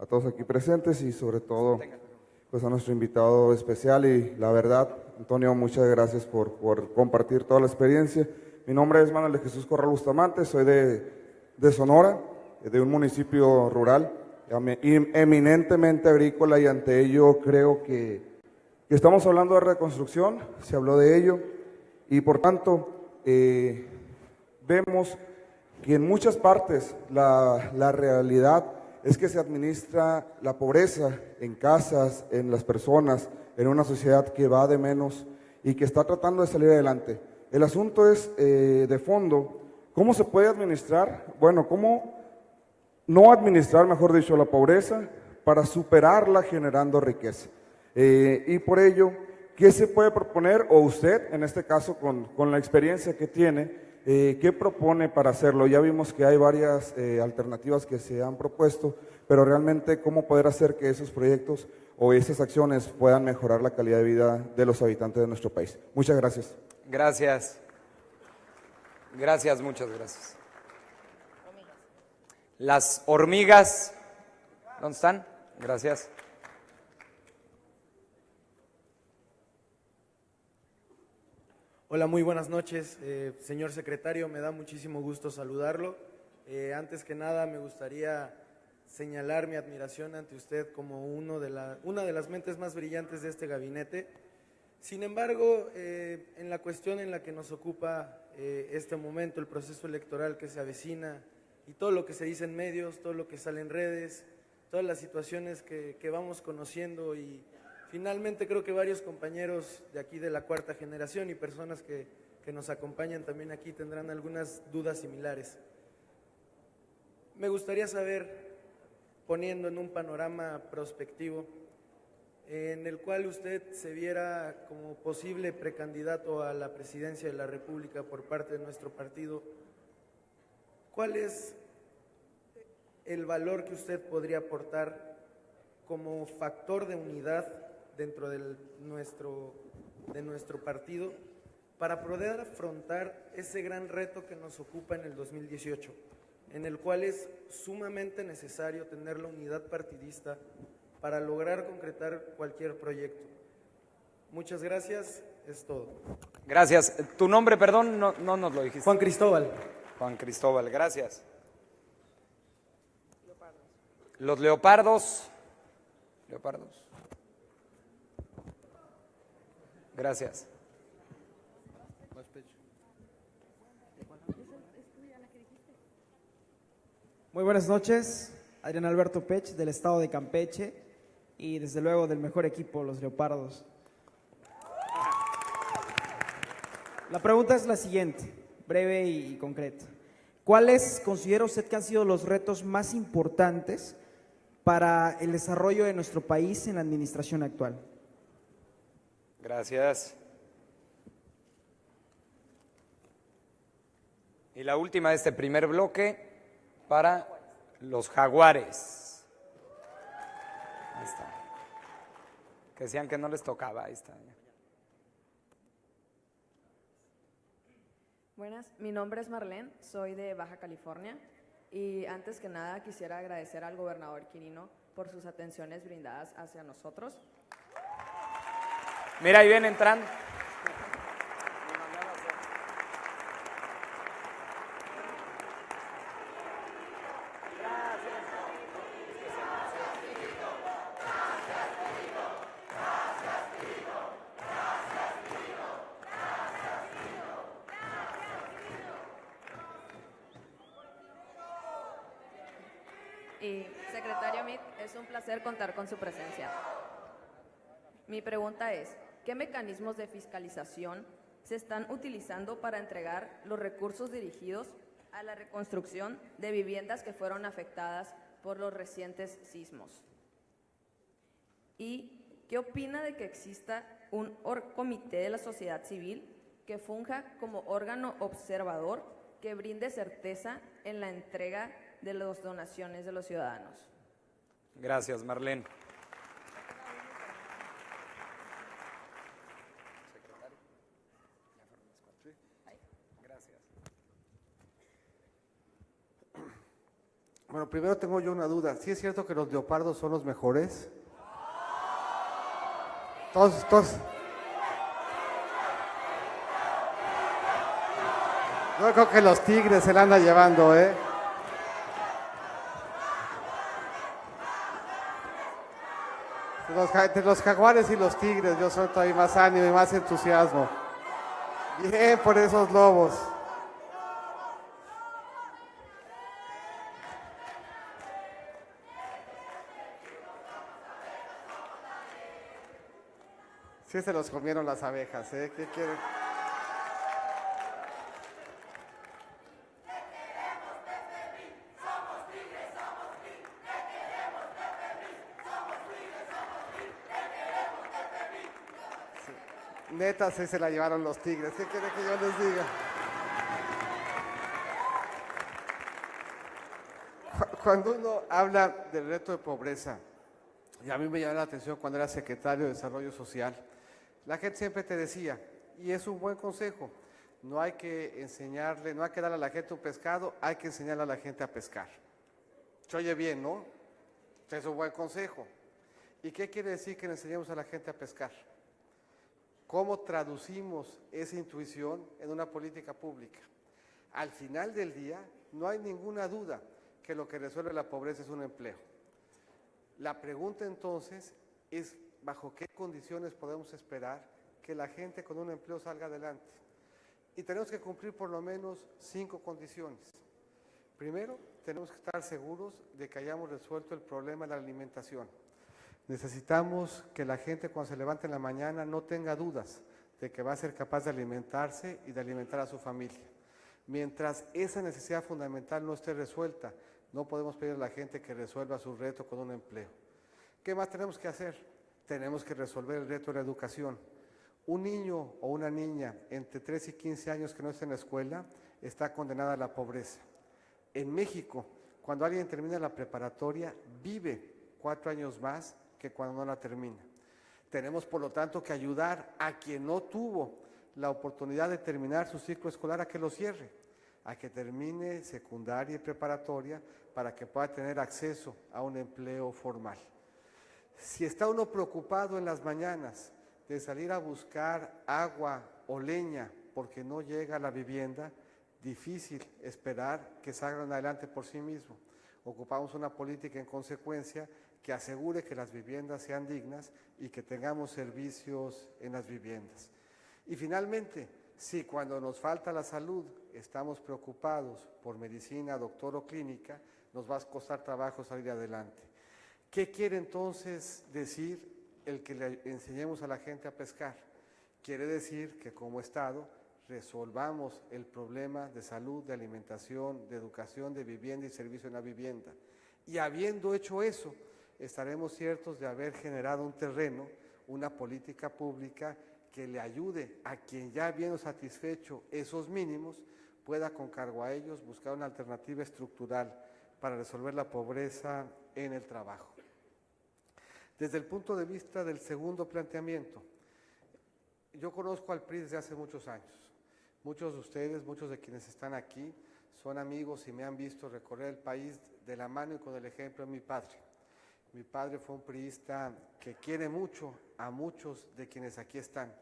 todos aquí presentes y sobre todo pues a nuestro invitado especial. Y la verdad, Antonio, muchas gracias por compartir toda la experiencia. Mi nombre es Manuel de Jesús Corral Bustamante, soy de Sonora, de un municipio rural, eminentemente agrícola, y ante ello creo que estamos hablando de reconstrucción, se habló de ello, y por tanto vemos que en muchas partes la realidad es que se administra la pobreza en casas, en las personas, en una sociedad que va de menos y que está tratando de salir adelante. El asunto es de fondo, ¿cómo se puede administrar? Bueno, ¿cómo no administrar, mejor dicho, la pobreza para superarla generando riqueza? Y por ello, ¿qué se puede proponer? O usted, en este caso, con la experiencia que tiene, ¿qué propone para hacerlo? Ya vimos que hay varias alternativas que se han propuesto, pero realmente, ¿cómo poder hacer que esos proyectos o esas acciones puedan mejorar la calidad de vida de los habitantes de nuestro país? Muchas gracias. Gracias. Gracias, muchas gracias. Las hormigas, ¿dónde están? Gracias. Hola, muy buenas noches, señor secretario, me da muchísimo gusto saludarlo. Antes que nada me gustaría señalar mi admiración ante usted como una de las mentes más brillantes de este gabinete. Sin embargo, en la cuestión en la que nos ocupa este momento, el proceso electoral que se avecina y todo lo que se dice en medios, todo lo que sale en redes, todas las situaciones que vamos conociendo, y finalmente creo que varios compañeros de aquí de la cuarta generación y personas que nos acompañan también aquí tendrán algunas dudas similares. Me gustaría saber, poniendo en un panorama prospectivo, en el cual usted se viera como posible precandidato a la presidencia de la República por parte de nuestro partido, ¿cuál es el valor que usted podría aportar como factor de unidad dentro de nuestro partido para poder afrontar ese gran reto que nos ocupa en el 2018, en el cual es sumamente necesario tener la unidad partidista para lograr concretar cualquier proyecto? Muchas gracias, es todo. Gracias. ¿Tu nombre, perdón? No nos lo dijiste. Juan Cristóbal. Juan Cristóbal, gracias. Los leopardos. Leopardos. Gracias. Muy buenas noches, Adrián Alberto Pech, del estado de Campeche, y desde luego del mejor equipo, los Leopardos. La pregunta es la siguiente, breve y concreta. ¿Cuáles considera usted que han sido los retos más importantes para el desarrollo de nuestro país en la administración actual? Gracias. Y la última de este primer bloque para los Jaguares. Ahí está. Que decían que no les tocaba, ahí está. Buenas, mi nombre es Marlene, soy de Baja California y antes que nada quisiera agradecer al gobernador Quirino por sus atenciones brindadas hacia nosotros. Mira, ahí viene entrando. Y secretario Meade, es un placer contar con su presencia. Mi pregunta es, ¿qué mecanismos de fiscalización se están utilizando para entregar los recursos dirigidos a la reconstrucción de viviendas que fueron afectadas por los recientes sismos? ¿Y qué opina de que exista un comité de la sociedad civil que funja como órgano observador que brinde certeza en la entrega de las donaciones de los ciudadanos? Gracias, Marlene. Bueno, primero tengo yo una duda. ¿Sí es cierto que los leopardos son los mejores? Todos. Yo creo que los tigres se la andan llevando, ¿eh? Entre los jaguares y los tigres, yo suelto ahí más ánimo y más entusiasmo. Bien por esos lobos. Sí se los comieron las abejas, ¿eh? ¿Qué quieren? Sí. Neta, sí se la llevaron los tigres. ¿Qué quiere que yo les diga? Cuando uno habla del reto de pobreza, y a mí me llamó la atención cuando era secretario de Desarrollo Social, la gente siempre te decía, y es un buen consejo, no hay que enseñarle, no hay que darle a la gente un pescado, hay que enseñarle a la gente a pescar. Se oye bien, ¿no? Es un buen consejo. ¿Y qué quiere decir que le enseñemos a la gente a pescar? ¿Cómo traducimos esa intuición en una política pública? Al final del día, no hay ninguna duda que lo que resuelve la pobreza es un empleo. La pregunta entonces es, ¿bajo qué condiciones podemos esperar que la gente con un empleo salga adelante? Y tenemos que cumplir por lo menos 5 condiciones. Primero, tenemos que estar seguros de que hayamos resuelto el problema de la alimentación. Necesitamos que la gente cuando se levante en la mañana no tenga dudas de que va a ser capaz de alimentarse y de alimentar a su familia. Mientras esa necesidad fundamental no esté resuelta, no podemos pedir a la gente que resuelva su reto con un empleo. ¿Qué más tenemos que hacer? Tenemos que resolver el reto de la educación. Un niño o una niña entre 3 y 15 años que no está en la escuela está condenada a la pobreza. En México, cuando alguien termina la preparatoria, vive 4 años más que cuando no la termina. Tenemos, por lo tanto, que ayudar a quien no tuvo la oportunidad de terminar su ciclo escolar a que lo cierre, a que termine secundaria y preparatoria para que pueda tener acceso a un empleo formal. Si está uno preocupado en las mañanas de salir a buscar agua o leña porque no llega a la vivienda, difícil esperar que salgan adelante por sí mismo. Ocupamos una política en consecuencia que asegure que las viviendas sean dignas y que tengamos servicios en las viviendas. Y finalmente, si cuando nos falta la salud estamos preocupados por medicina, doctor o clínica, nos va a costar trabajo salir adelante. ¿Qué quiere entonces decir el que le enseñemos a la gente a pescar? Quiere decir que como Estado resolvamos el problema de salud, de alimentación, de educación, de vivienda y servicio en la vivienda. Y habiendo hecho eso, estaremos ciertos de haber generado un terreno, una política pública que le ayude a quien ya habiendo satisfecho esos mínimos, pueda con cargo a ellos buscar una alternativa estructural para resolver la pobreza en el trabajo. Desde el punto de vista del segundo planteamiento, yo conozco al PRI desde hace muchos años. Muchos de ustedes, muchos de quienes están aquí, son amigos y me han visto recorrer el país de la mano y con el ejemplo de mi padre. Mi padre fue un priista que quiere mucho a muchos de quienes aquí están.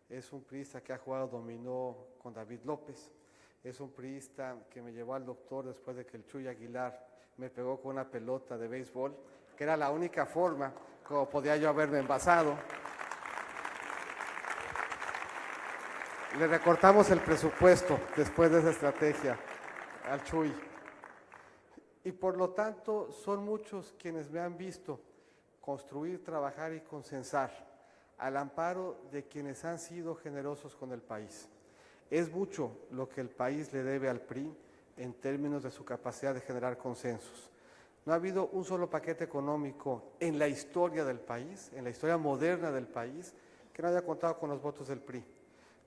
Es un priista que ha jugado dominó con David López. Es un priista que me llevó al doctor después de que el Chuy Aguilar me pegó con una pelota de béisbol, que era la única forma como podía yo haberme envasado. Le recortamos el presupuesto después de esa estrategia al Chuy. Y por lo tanto son muchos quienes me han visto construir, trabajar y consensar al amparo de quienes han sido generosos con el país. Es mucho lo que el país le debe al PRI en términos de su capacidad de generar consensos. No ha habido un solo paquete económico en la historia del país, en la historia moderna del país, que no haya contado con los votos del PRI.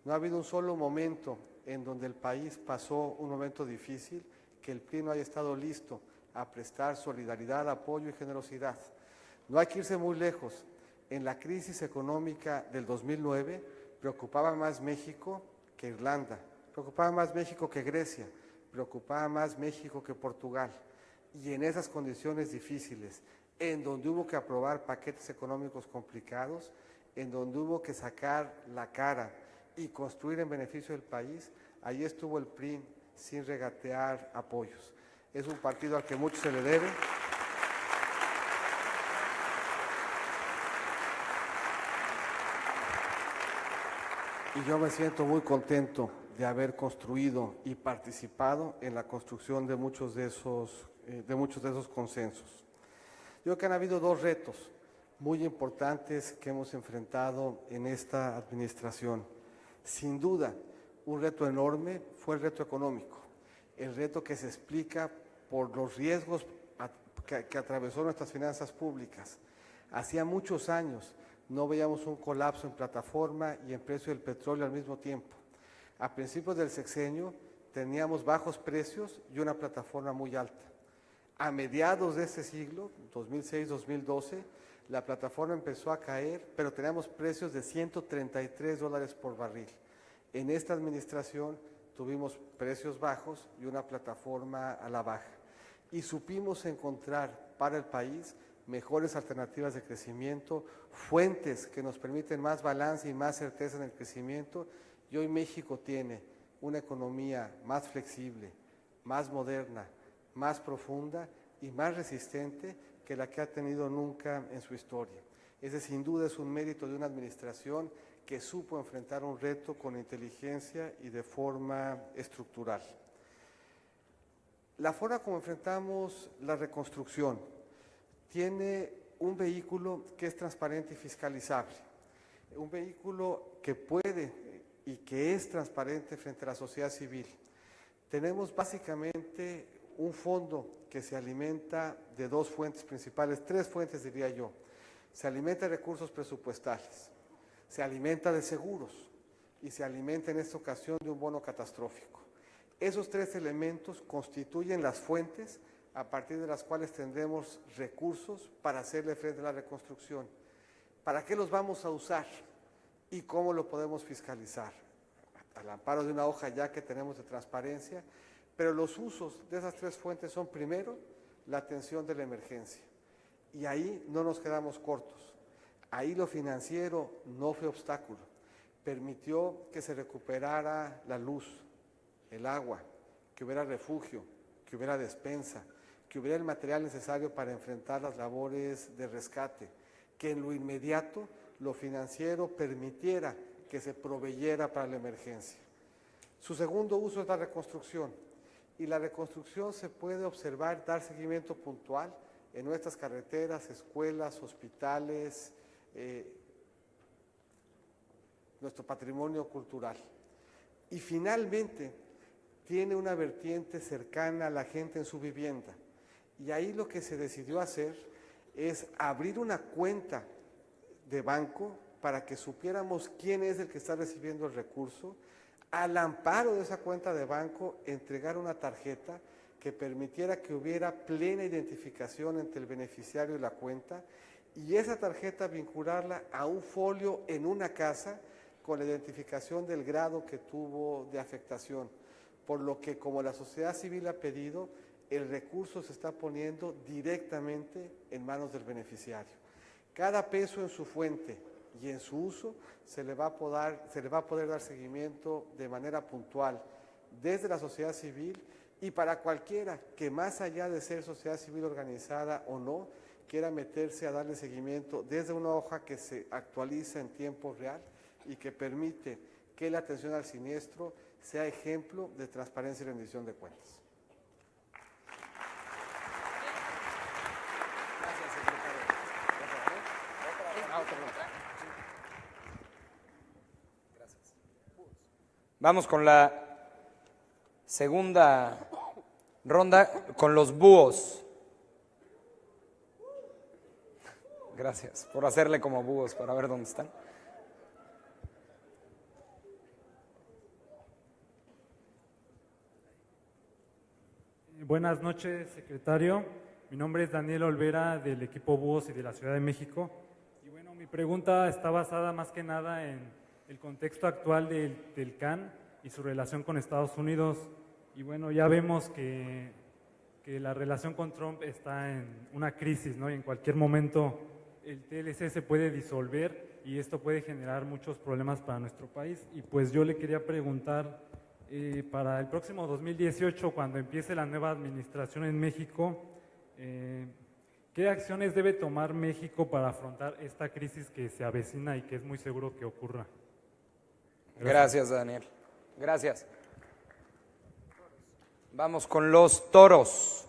No ha habido un solo momento en donde el país pasó un momento difícil que el PRI no haya estado listo a prestar solidaridad, apoyo y generosidad. No hay que irse muy lejos. En la crisis económica del 2009 preocupaba más México que Irlanda, preocupaba más México que Grecia, preocupaba más México que Portugal. Y en esas condiciones difíciles, en donde hubo que aprobar paquetes económicos complicados, en donde hubo que sacar la cara y construir en beneficio del país, ahí estuvo el PRI sin regatear apoyos. Es un partido al que mucho se le debe. Y yo me siento muy contento de haber construido y participado en la construcción de muchos de esos consensos. Yo creo que han habido dos retos muy importantes que hemos enfrentado en esta administración. Sin duda, un reto enorme fue el reto económico, el reto que se explica por los riesgos que atravesó nuestras finanzas públicas. Hacía muchos años no veíamos un colapso en plataforma y en precio del petróleo al mismo tiempo. A principios del sexenio teníamos bajos precios y una plataforma muy alta. A mediados de este siglo, 2006-2012, la plataforma empezó a caer, pero teníamos precios de $133 por barril. En esta administración tuvimos precios bajos y una plataforma a la baja. Y supimos encontrar para el país mejores alternativas de crecimiento, fuentes que nos permiten más balance y más certeza en el crecimiento. Y hoy México tiene una economía más flexible, más moderna, más profunda y más resistente que la que ha tenido nunca en su historia. Ese sin duda es un mérito de una administración que supo enfrentar un reto con inteligencia y de forma estructural. La forma como enfrentamos la reconstrucción tiene un vehículo que es transparente y fiscalizable, un vehículo que puede y que es transparente frente a la sociedad civil. Tenemos básicamente un fondo que se alimenta de dos fuentes principales, tres fuentes diría yo. Se alimenta de recursos presupuestales, se alimenta de seguros y se alimenta en esta ocasión de un bono catastrófico. Esos tres elementos constituyen las fuentes a partir de las cuales tendremos recursos para hacerle frente a la reconstrucción. ¿Para qué los vamos a usar y cómo lo podemos fiscalizar? Al amparo de una hoja ya que tenemos de transparencia, pero los usos de esas tres fuentes son, primero, la atención de la emergencia. Y ahí no nos quedamos cortos. Ahí lo financiero no fue obstáculo. Permitió que se recuperara la luz, el agua, que hubiera refugio, que hubiera despensa, que hubiera el material necesario para enfrentar las labores de rescate, que en lo inmediato lo financiero permitiera que se proveyera para la emergencia. Su segundo uso es la reconstrucción, y la reconstrucción se puede observar, dar seguimiento puntual en nuestras carreteras, escuelas, hospitales, nuestro patrimonio cultural. Y finalmente, tiene una vertiente cercana a la gente en su vivienda. Y ahí lo que se decidió hacer es abrir una cuenta de banco para que supiéramos quién es el que está recibiendo el recurso. Al amparo de esa cuenta de banco, entregar una tarjeta que permitiera que hubiera plena identificación entre el beneficiario y la cuenta, y esa tarjeta vincularla a un folio en una casa con la identificación del grado que tuvo de afectación. Por lo que, como la sociedad civil ha pedido, el recurso se está poniendo directamente en manos del beneficiario. Cada peso en su fuente y en su uso se le va a poder dar seguimiento de manera puntual desde la sociedad civil, y para cualquiera que, más allá de ser sociedad civil organizada o no, quiera meterse a darle seguimiento desde una hoja que se actualiza en tiempo real y que permite que la atención al siniestro sea ejemplo de transparencia y rendición de cuentas. Vamos con la segunda ronda con los búhos. Gracias por hacerle como búhos para ver dónde están. Buenas noches, secretario. Mi nombre es Daniel Olvera, del equipo Búhos y de la Ciudad de México. Y bueno, mi pregunta está basada más que nada en el contexto actual del CAN y su relación con Estados Unidos. Y bueno, ya vemos que la relación con Trump está en una crisis, ¿no? Y en cualquier momento el TLC se puede disolver y esto puede generar muchos problemas para nuestro país. Y pues yo le quería preguntar, para el próximo 2018, cuando empiece la nueva administración en México, ¿qué acciones debe tomar México para afrontar esta crisis que se avecina y que es muy seguro que ocurra? Gracias, Daniel. Gracias. Vamos con los toros.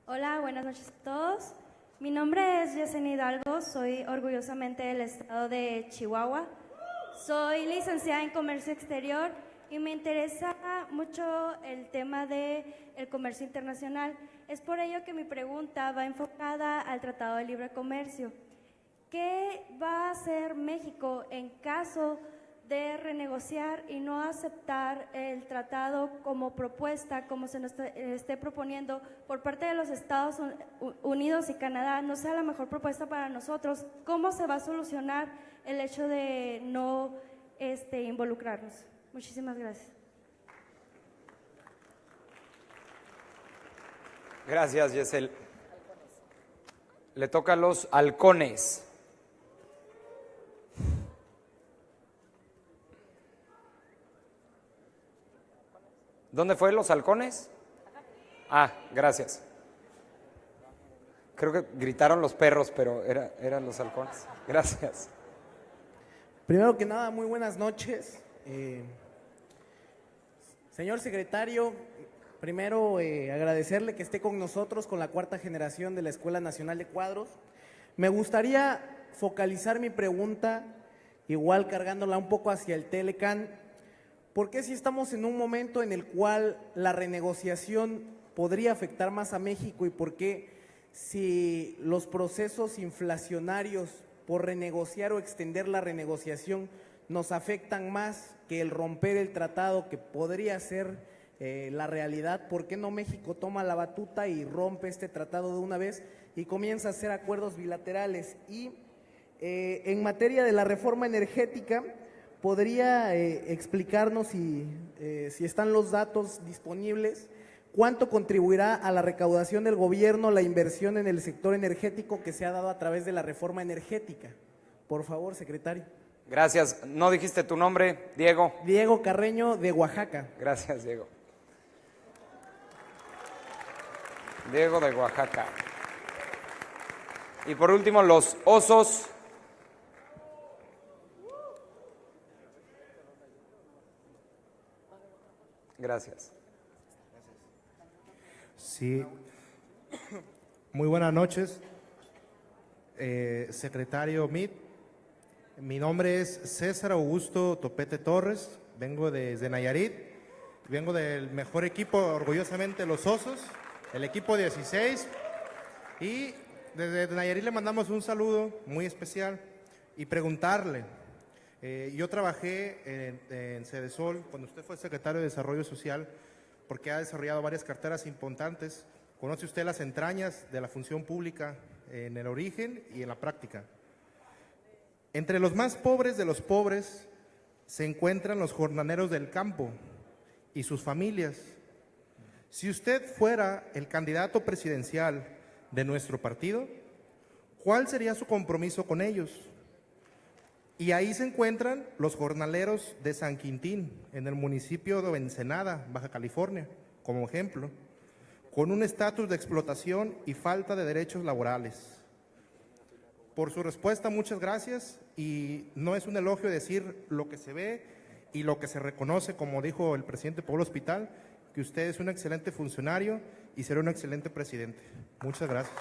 Hola, buenas noches a todos. Mi nombre es Yesenia Hidalgo, soy orgullosamente del estado de Chihuahua. Soy licenciada en Comercio Exterior y me interesa mucho el tema del comercio internacional. Es por ello que mi pregunta va enfocada al Tratado de Libre Comercio. ¿Qué va a hacer México en caso de renegociar y no aceptar el tratado como propuesta, como se nos esté proponiendo por parte de los Estados Unidos y Canadá? No sea la mejor propuesta para nosotros. ¿Cómo se va a solucionar el hecho de no involucrarnos? Muchísimas gracias. Gracias, Yesel. Le toca a los halcones. ¿Dónde fue los halcones? Ah, gracias. Creo que gritaron los perros, pero eran los halcones. Gracias. Primero que nada, muy buenas noches. Señor secretario, primero agradecerle que esté con nosotros con la cuarta generación de la Escuela Nacional de Cuadros. Me gustaría focalizar mi pregunta, igual cargándola un poco hacia el Telecan. ¿Por qué si estamos en un momento en el cual la renegociación podría afectar más a México y por qué si los procesos inflacionarios por renegociar o extender la renegociación nos afectan más que el romper el tratado que podría ser la realidad? ¿Por qué no México toma la batuta y rompe este tratado de una vez y comienza a hacer acuerdos bilaterales? Y en materia de la reforma energética, ¿podría explicarnos si están los datos disponibles? ¿Cuánto contribuirá a la recaudación del gobierno la inversión en el sector energético que se ha dado a través de la reforma energética? Por favor, secretario. Gracias. ¿No dijiste tu nombre, Diego? Diego Carreño, de Oaxaca. Gracias, Diego. Diego de Oaxaca. Y por último, los osos. Gracias. Sí. Muy buenas noches, secretario Mit. Mi nombre es César Augusto Topete Torres, vengo desde Nayarit, vengo del mejor equipo, orgullosamente los Osos, el equipo 16, y desde Nayarit le mandamos un saludo muy especial y preguntarle. Yo trabajé en Cedesol cuando usted fue secretario de Desarrollo Social, porque ha desarrollado varias carteras importantes. Conoce usted las entrañas de la función pública en el origen y en la práctica. Entre los más pobres de los pobres se encuentran los jornaleros del campo y sus familias. Si usted fuera el candidato presidencial de nuestro partido, ¿cuál sería su compromiso con ellos? Y ahí se encuentran los jornaleros de San Quintín, en el municipio de Ensenada, Baja California, como ejemplo, con un estatus de explotación y falta de derechos laborales. Por su respuesta, muchas gracias, y no es un elogio decir lo que se ve y lo que se reconoce, como dijo el presidente Pablo Hospital, que usted es un excelente funcionario y será un excelente presidente. Muchas gracias.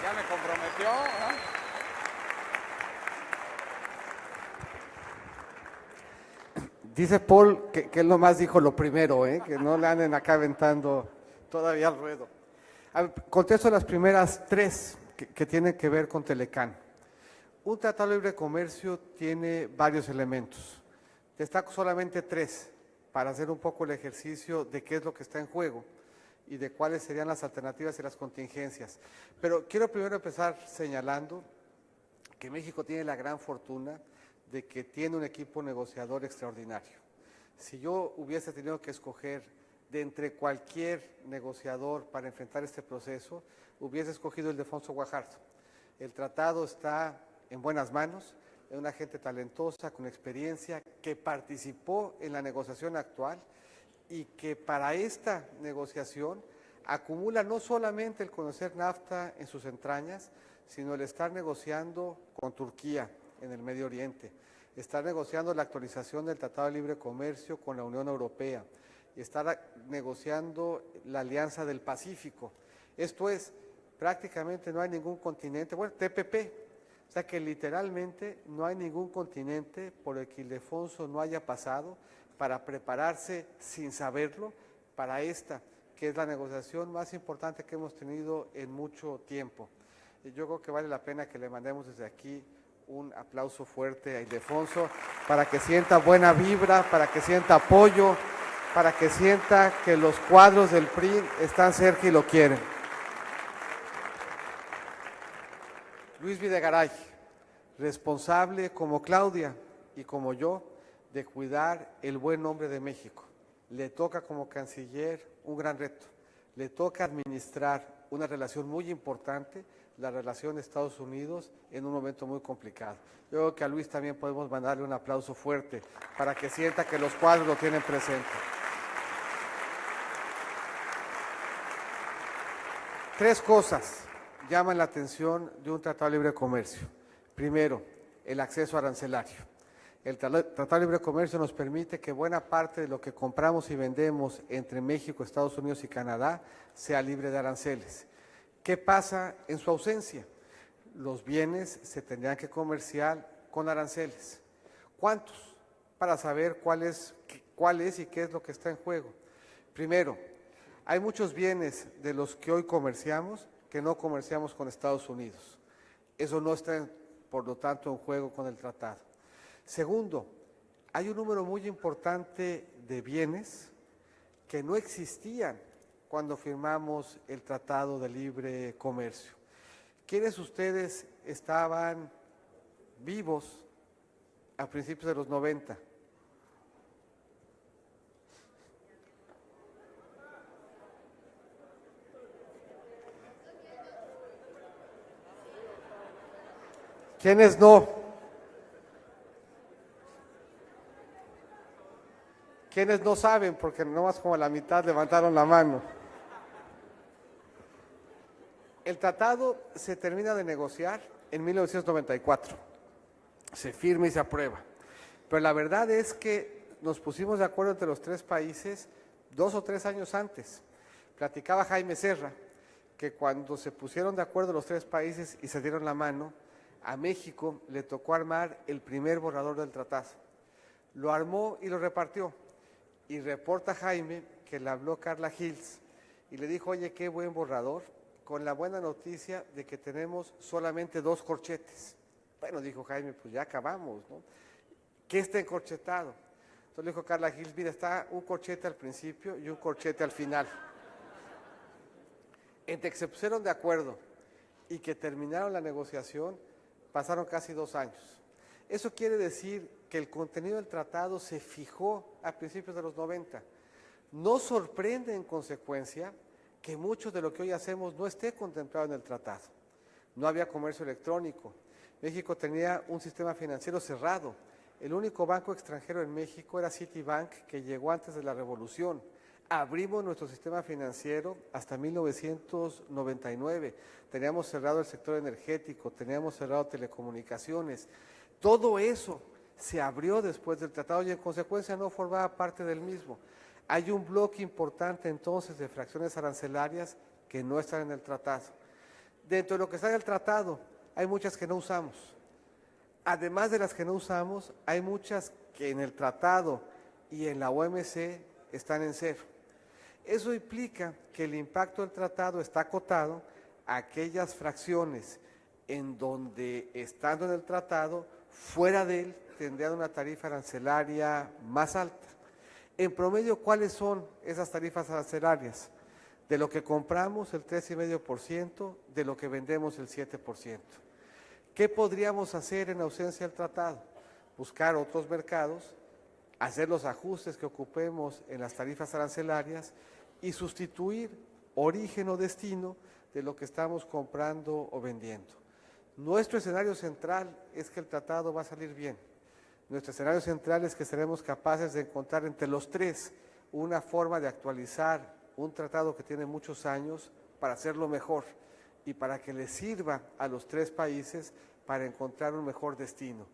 Ya me comprometió, Dice Paul que él nomás dijo lo primero, que no le anden acá aventando todavía al ruedo. A ver, contesto las primeras tres que tienen que ver con Telecán. Un tratado de libre comercio tiene varios elementos. Destaco solamente tres para hacer un poco el ejercicio de qué es lo que está en juego y de cuáles serían las alternativas y las contingencias. Pero quiero primero empezar señalando que México tiene la gran fortuna de que tiene un equipo negociador extraordinario. Si yo hubiese tenido que escoger de entre cualquier negociador para enfrentar este proceso, hubiese escogido el de Alfonso Guajardo. El tratado está en buenas manos, es una gente talentosa, con experiencia, que participó en la negociación actual y que para esta negociación acumula no solamente el conocer NAFTA en sus entrañas, sino el estar negociando con Turquía en el Medio Oriente, estar negociando la actualización del Tratado de Libre Comercio con la Unión Europea, y estar negociando la Alianza del Pacífico. Esto es, prácticamente no hay ningún continente, bueno, TPP, o sea que literalmente no hay ningún continente por el que Ildefonso no haya pasado para prepararse sin saberlo para esta, que es la negociación más importante que hemos tenido en mucho tiempo. Y yo creo que vale la pena que le mandemos desde aquí un aplauso fuerte a Ildefonso para que sienta buena vibra, para que sienta apoyo, para que sienta que los cuadros del PRI están cerca y lo quieren. Luis Videgaray, responsable como Claudia y como yo de cuidar el buen nombre de México. Le toca como canciller un gran reto, le toca administrar una relación muy importante, la relación de Estados Unidos en un momento muy complicado. Yo creo que a Luis también podemos mandarle un aplauso fuerte para que sienta que los cuadros lo tienen presente. Tres cosas llaman la atención de un tratado de libre comercio. Primero, el acceso arancelario. El tratado de libre comercio nos permite que buena parte de lo que compramos y vendemos entre México, Estados Unidos y Canadá sea libre de aranceles. ¿Qué pasa en su ausencia? Los bienes se tendrían que comerciar con aranceles. ¿Cuántos? Para saber cuál es y qué es lo que está en juego. Primero, hay muchos bienes de los que hoy comerciamos que no comerciamos con Estados Unidos. Eso no está, por lo tanto, en juego con el tratado. Segundo, hay un número muy importante de bienes que no existían cuando firmamos el Tratado de Libre Comercio. ¿Quiénes ustedes estaban vivos a principios de los 90? ¿Quiénes no? ¿Quiénes no saben? Porque nomás como la mitad levantaron la mano. El tratado se termina de negociar en 1994. Se firma y se aprueba. Pero la verdad es que nos pusimos de acuerdo entre los tres países 2 o 3 años antes. Platicaba Jaime Serra que cuando se pusieron de acuerdo los tres países y se dieron la mano, a México le tocó armar el primer borrador del tratado. Lo armó y lo repartió. Y reporta Jaime que le habló Carla Hills y le dijo, oye, qué buen borrador, con la buena noticia de que tenemos solamente 2 corchetes. Bueno, dijo Jaime, pues ya acabamos, ¿no? ¿Qué está encorchetado? Entonces le dijo Carla Hills, mira, está un corchete al principio y un corchete al final. Entre que se pusieron de acuerdo y que terminaron la negociación, pasaron casi 2 años. Eso quiere decir que el contenido del tratado se fijó a principios de los 90. No sorprende en consecuencia que mucho de lo que hoy hacemos no esté contemplado en el tratado. No había comercio electrónico. México tenía un sistema financiero cerrado. El único banco extranjero en México era Citibank, que llegó antes de la Revolución. Abrimos nuestro sistema financiero hasta 1999. Teníamos cerrado el sector energético, teníamos cerrado telecomunicaciones. Todo eso se abrió después del tratado y en consecuencia no formaba parte del mismo. Hay un bloque importante entonces de fracciones arancelarias que no están en el tratado. Dentro de lo que está en el tratado hay muchas que no usamos. Además de las que no usamos, hay muchas que en el tratado y en la OMC están en cero. Eso implica que el impacto del tratado está acotado a aquellas fracciones en donde, estando en el tratado, fuera de él tendrían una tarifa arancelaria más alta. En promedio, ¿cuáles son esas tarifas arancelarias? De lo que compramos, el 3,5%, de lo que vendemos, el 7%. ¿Qué podríamos hacer en ausencia del tratado? Buscar otros mercados, hacer los ajustes que ocupemos en las tarifas arancelarias y sustituir origen o destino de lo que estamos comprando o vendiendo. Nuestro escenario central es que el tratado va a salir bien. Nuestro escenario central es que seremos capaces de encontrar entre los tres una forma de actualizar un tratado que tiene muchos años para hacerlo mejor y para que le sirva a los tres países para encontrar un mejor destino.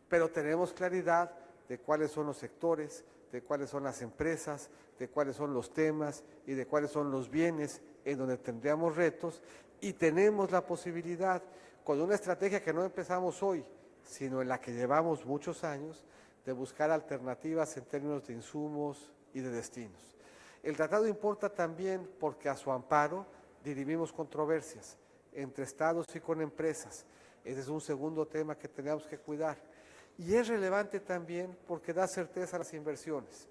Pero tenemos claridad de cuáles son los sectores, de cuáles son las empresas, de cuáles son los temas y de cuáles son los bienes en donde tendríamos retos y tenemos la posibilidad, con una estrategia que no empezamos hoy, sino en la que llevamos muchos años, de buscar alternativas en términos de insumos y de destinos. El tratado importa también porque a su amparo dirimimos controversias entre estados y con empresas. Ese es un segundo tema que tenemos que cuidar. Y es relevante también porque da certeza a las inversiones.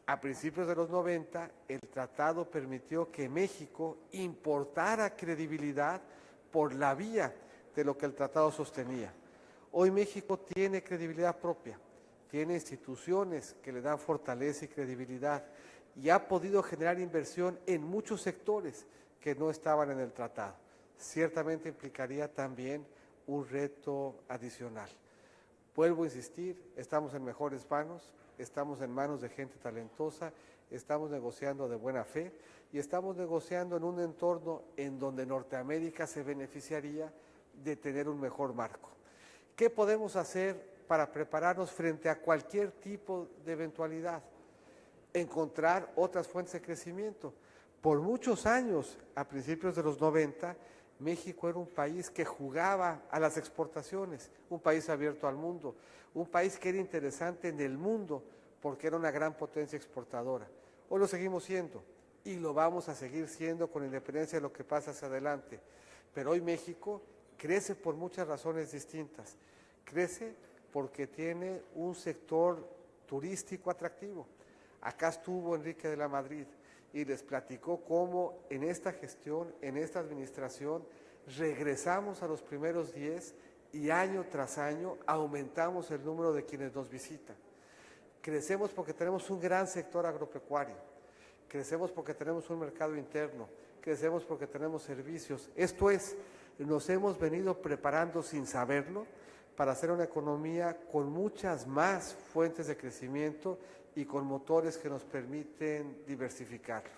A principios de los 90, el tratado permitió que México importara credibilidad por la vía de lo que el tratado sostenía. Hoy México tiene credibilidad propia, tiene instituciones que le dan fortaleza y credibilidad y ha podido generar inversión en muchos sectores que no estaban en el tratado. Ciertamente implicaría también un reto adicional. Vuelvo a insistir, estamos en mejores manos, estamos en manos de gente talentosa, estamos negociando de buena fe y estamos negociando en un entorno en donde Norteamérica se beneficiaría de tener un mejor marco. ¿Qué podemos hacer para prepararnos frente a cualquier tipo de eventualidad? Encontrar otras fuentes de crecimiento. Por muchos años, a principios de los 90, México era un país que jugaba a las exportaciones, un país abierto al mundo, un país que era interesante en el mundo porque era una gran potencia exportadora. Hoy lo seguimos siendo y lo vamos a seguir siendo con independencia de lo que pasa hacia adelante. Pero hoy México crece por muchas razones distintas. Crece porque tiene un sector turístico atractivo. Acá estuvo Enrique de la Madrid y les platicó cómo en esta gestión, en esta administración, regresamos a los primeros 10 y año tras año aumentamos el número de quienes nos visitan. Crecemos porque tenemos un gran sector agropecuario, crecemos porque tenemos un mercado interno, crecemos porque tenemos servicios. Esto es, nos hemos venido preparando sin saberlo para hacer una economía con muchas más fuentes de crecimiento y con motores que nos permiten diversificarlo.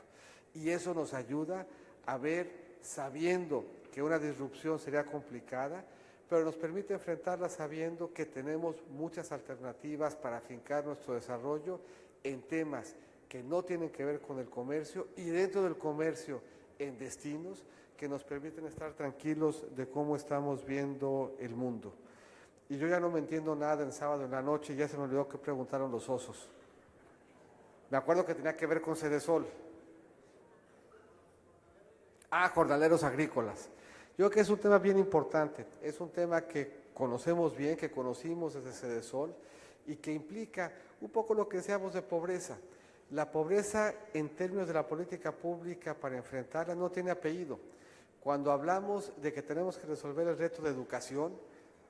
Y eso nos ayuda a ver, sabiendo que una disrupción sería complicada, pero nos permite enfrentarla sabiendo que tenemos muchas alternativas para afincar nuestro desarrollo en temas que no tienen que ver con el comercio y dentro del comercio en destinos que nos permiten estar tranquilos de cómo estamos viendo el mundo. Y yo ya no me entiendo nada en sábado en la noche, ya se me olvidó que preguntaron los osos. Me acuerdo que tenía que ver con Sedesol. Jornaleros agrícolas. Yo creo que es un tema bien importante, es un tema que conocemos bien, que conocimos desde Sedesol y que implica un poco lo que decíamos de pobreza. La pobreza en términos de la política pública para enfrentarla no tiene apellido. Cuando hablamos de que tenemos que resolver el reto de educación,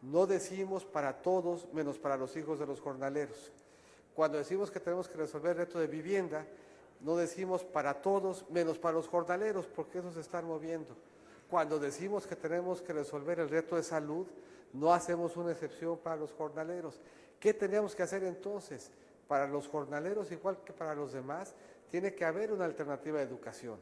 no decimos para todos menos para los hijos de los jornaleros. Cuando decimos que tenemos que resolver el reto de vivienda, no decimos para todos menos para los jornaleros, porque esos se están moviendo. Cuando decimos que tenemos que resolver el reto de salud, no hacemos una excepción para los jornaleros. ¿Qué tenemos que hacer entonces? Para los jornaleros, igual que para los demás, tiene que haber una alternativa de educación.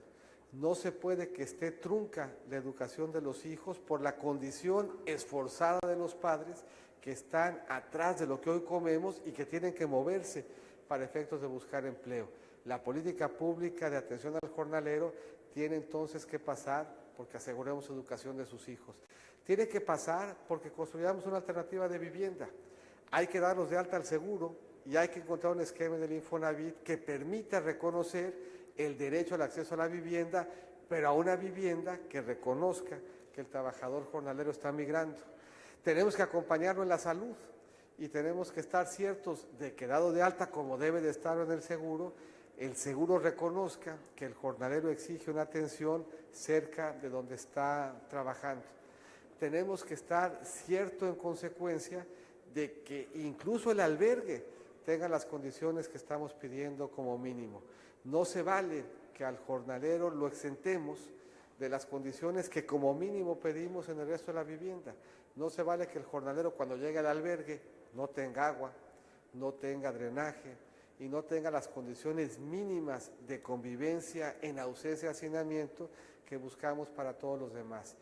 No se puede que esté trunca la educación de los hijos por la condición esforzada de los padres que que están atrás de lo que hoy comemos y que tienen que moverse para efectos de buscar empleo. La política pública de atención al jornalero tiene entonces que pasar porque aseguremos su educación de sus hijos. Tiene que pasar porque construyamos una alternativa de vivienda. Hay que darlos de alta al seguro y hay que encontrar un esquema del Infonavit que permita reconocer el derecho al acceso a la vivienda, pero a una vivienda que reconozca que el trabajador jornalero está migrando. Tenemos que acompañarlo en la salud y tenemos que estar ciertos de que dado de alta como debe de estar en el seguro reconozca que el jornalero exige una atención cerca de donde está trabajando. Tenemos que estar cierto en consecuencia de que incluso el albergue tenga las condiciones que estamos pidiendo como mínimo. No se vale que al jornalero lo exentemos de las condiciones que como mínimo pedimos en el resto de la vivienda. No se vale que el jornalero cuando llegue al albergue no tenga agua, no tenga drenaje y no tenga las condiciones mínimas de convivencia en ausencia de hacinamiento que buscamos para todos los demás.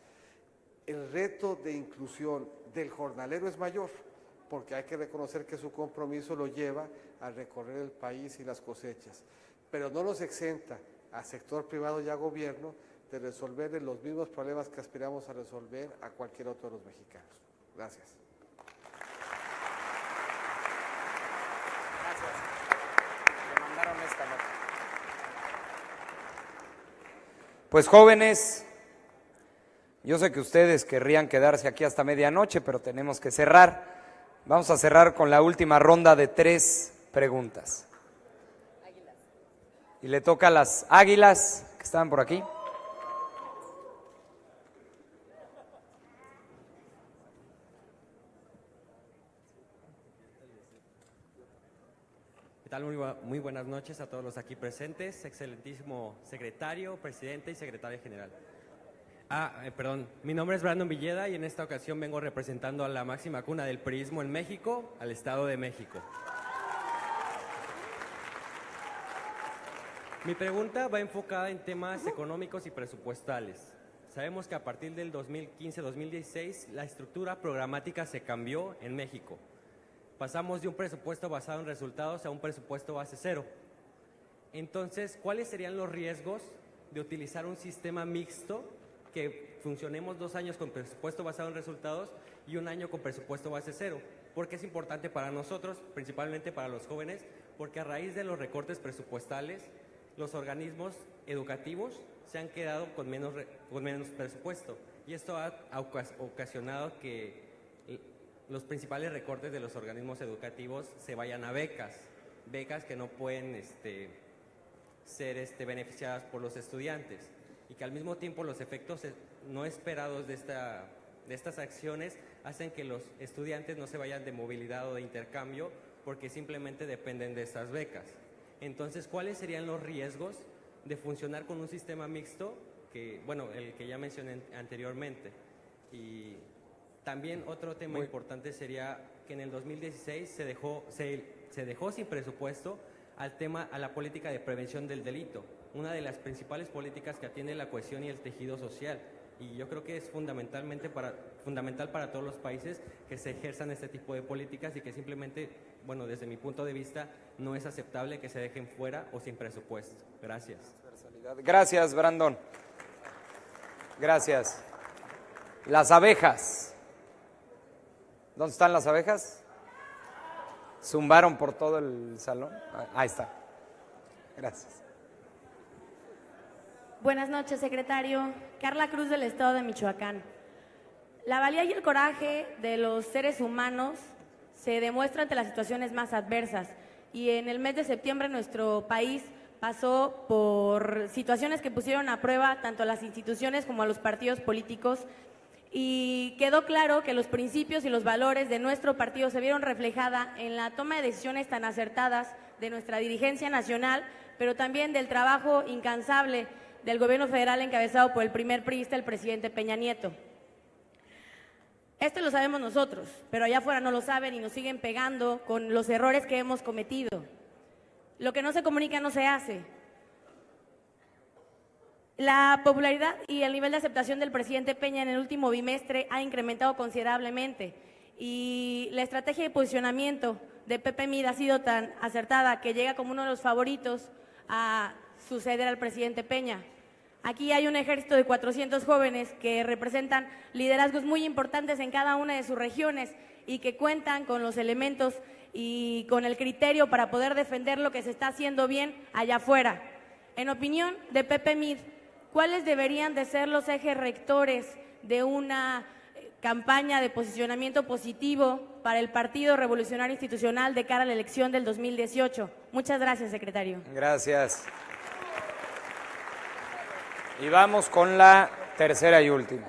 El reto de inclusión del jornalero es mayor, porque hay que reconocer que su compromiso lo lleva a recorrer el país y las cosechas, pero no los exenta a sector privado y a gobierno de resolver los mismos problemas que aspiramos a resolver a cualquier otro de los mexicanos. Gracias. Gracias. Le mandaron esta nota. Pues jóvenes, yo sé que ustedes querrían quedarse aquí hasta medianoche, pero tenemos que cerrar. Vamos a cerrar con la última ronda de 3 preguntas. Y le toca a las águilas que estaban por aquí. ¿Qué tal? Muy buenas noches a todos los aquí presentes, excelentísimo secretario, presidente y secretaria general. Mi nombre es Brandon Villeda y en esta ocasión vengo representando a la máxima cuna del priismo en México, al Estado de México. Mi pregunta va enfocada en temas económicos y presupuestales. Sabemos que a partir del 2015-2016 la estructura programática se cambió en México. Pasamos de un presupuesto basado en resultados a un presupuesto base cero. Entonces, ¿cuáles serían los riesgos de utilizar un sistema mixto que funcionemos 2 años con presupuesto basado en resultados y 1 año con presupuesto base cero? Porque es importante para nosotros, principalmente para los jóvenes, porque a raíz de los recortes presupuestales, los organismos educativos se han quedado con menos presupuesto y esto ha ocasionado que los principales recortes de los organismos educativos se vayan a becas que no pueden ser beneficiadas por los estudiantes y que al mismo tiempo los efectos no esperados de estas acciones hacen que los estudiantes no se vayan de movilidad o de intercambio porque simplemente dependen de estas becas. Entonces, ¿cuáles serían los riesgos de funcionar con un sistema mixto? El que ya mencioné anteriormente. Y también otro tema importante sería que en el 2016 se dejó sin presupuesto a la política de prevención del delito, una de las principales políticas que atiende la cohesión y el tejido social. Y yo creo que es fundamental para todos los países que se ejerzan este tipo de políticas y que simplemente, desde mi punto de vista, no es aceptable que se dejen fuera o sin presupuesto. Gracias. Gracias, Brandon. Gracias. Las abejas. ¿Dónde están las abejas? ¿Zumbaron por todo el salón? Ahí está. Gracias. Buenas noches, secretario. Carla Cruz, del Estado de Michoacán. La valía y el coraje de los seres humanos se demuestra ante las situaciones más adversas. Y en el mes de septiembre nuestro país pasó por situaciones que pusieron a prueba tanto a las instituciones como a los partidos políticos. Y quedó claro que los principios y los valores de nuestro partido se vieron reflejada en la toma de decisiones tan acertadas de nuestra dirigencia nacional, pero también del trabajo incansable del gobierno federal encabezado por el primer priista, el presidente Peña Nieto. Esto lo sabemos nosotros, pero allá afuera no lo saben y nos siguen pegando con los errores que hemos cometido. Lo que no se comunica no se hace. La popularidad y el nivel de aceptación del presidente Peña en el último bimestre ha incrementado considerablemente y la estrategia de posicionamiento de Pepe Mid ha sido tan acertada que llega como uno de los favoritos a suceder al presidente Peña. Aquí hay un ejército de 400 jóvenes que representan liderazgos muy importantes en cada una de sus regiones y que cuentan con los elementos y con el criterio para poder defender lo que se está haciendo bien allá afuera. En opinión de Pepe Mid, ¿cuáles deberían de ser los ejes rectores de una campaña de posicionamiento positivo para el Partido Revolucionario Institucional de cara a la elección del 2018? Muchas gracias, secretario. Gracias. Y vamos con la tercera y última.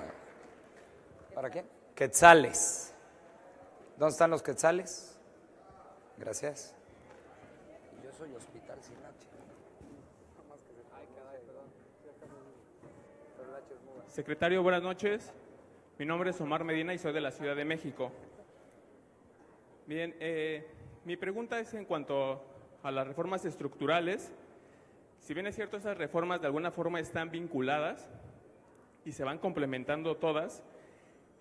¿Para qué? Quetzales. ¿Dónde están los quetzales? Gracias. Yo soy Hospital Sin H. Secretario, buenas noches. Mi nombre es Omar Medina y soy de la Ciudad de México. Bien, mi pregunta es en cuanto a las reformas estructurales. Si bien es cierto, esas reformas de alguna forma están vinculadas y se van complementando todas,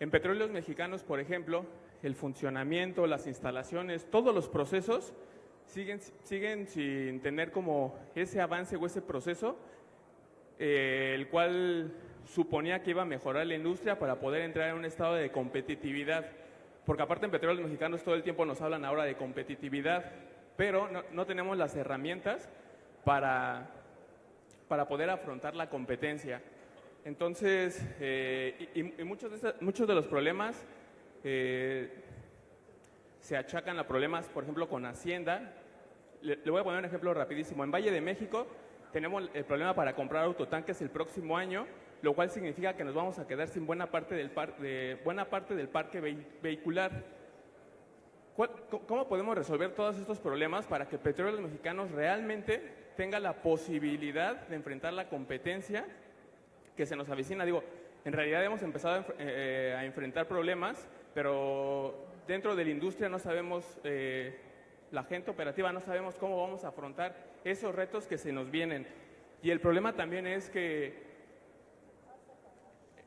en Petróleos Mexicanos, por ejemplo, el funcionamiento, las instalaciones, todos los procesos siguen sin tener como ese avance o ese proceso, el cual suponía que iba a mejorar la industria para poder entrar en un estado de competitividad. Porque aparte en Petróleos Mexicanos todo el tiempo nos hablan ahora de competitividad, pero no tenemos las herramientas para poder afrontar la competencia. Entonces, muchos de los problemas se achacan a problemas, por ejemplo, con Hacienda. Le voy a poner un ejemplo rapidísimo. En Valle de México tenemos el problema para comprar autotanques el próximo año, lo cual significa que nos vamos a quedar sin buena parte del parque vehicular. ¿Cómo podemos resolver todos estos problemas para que Petróleos Mexicanos realmente tenga la posibilidad de enfrentar la competencia que se nos avecina? Digo, en realidad hemos empezado a enfrentar problemas, pero dentro de la industria no sabemos, la gente operativa no sabemos cómo vamos a afrontar esos retos que se nos vienen. Y el problema también es que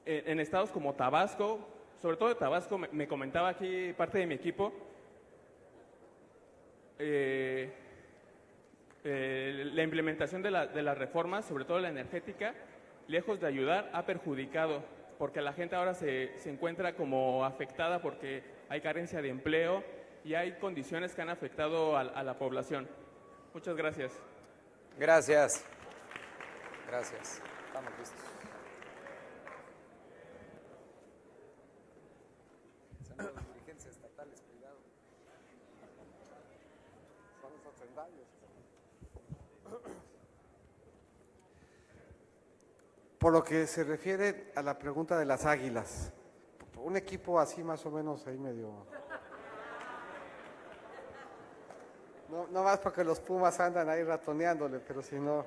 en estados como Tabasco, sobre todo de Tabasco, me comentaba aquí parte de mi equipo, la implementación de las reformas, sobre todo la energética, lejos de ayudar, ha perjudicado, porque la gente ahora se encuentra como afectada porque hay carencia de empleo y hay condiciones que han afectado a la población. Muchas gracias. Gracias. Gracias. Estamos listos. Son los dirigentes estatales, cuidado. Son los hacendarios. Por lo que se refiere a la pregunta de las Águilas, un equipo así más o menos ahí medio... No más porque los Pumas andan ahí ratoneándole, pero si no...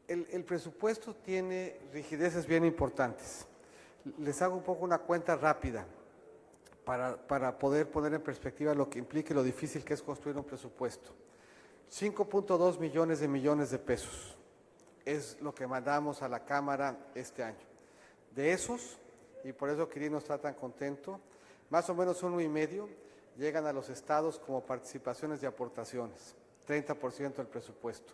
El presupuesto tiene rigideces bien importantes. Les hago un poco una cuenta rápida para poder poner en perspectiva lo que implica y lo difícil que es construir un presupuesto. 5.2 millones de pesos es lo que mandamos a la Cámara este año. De esos, y por eso Quirino está tan contento, más o menos 1.5 llegan a los estados como participaciones y aportaciones, 30% del presupuesto.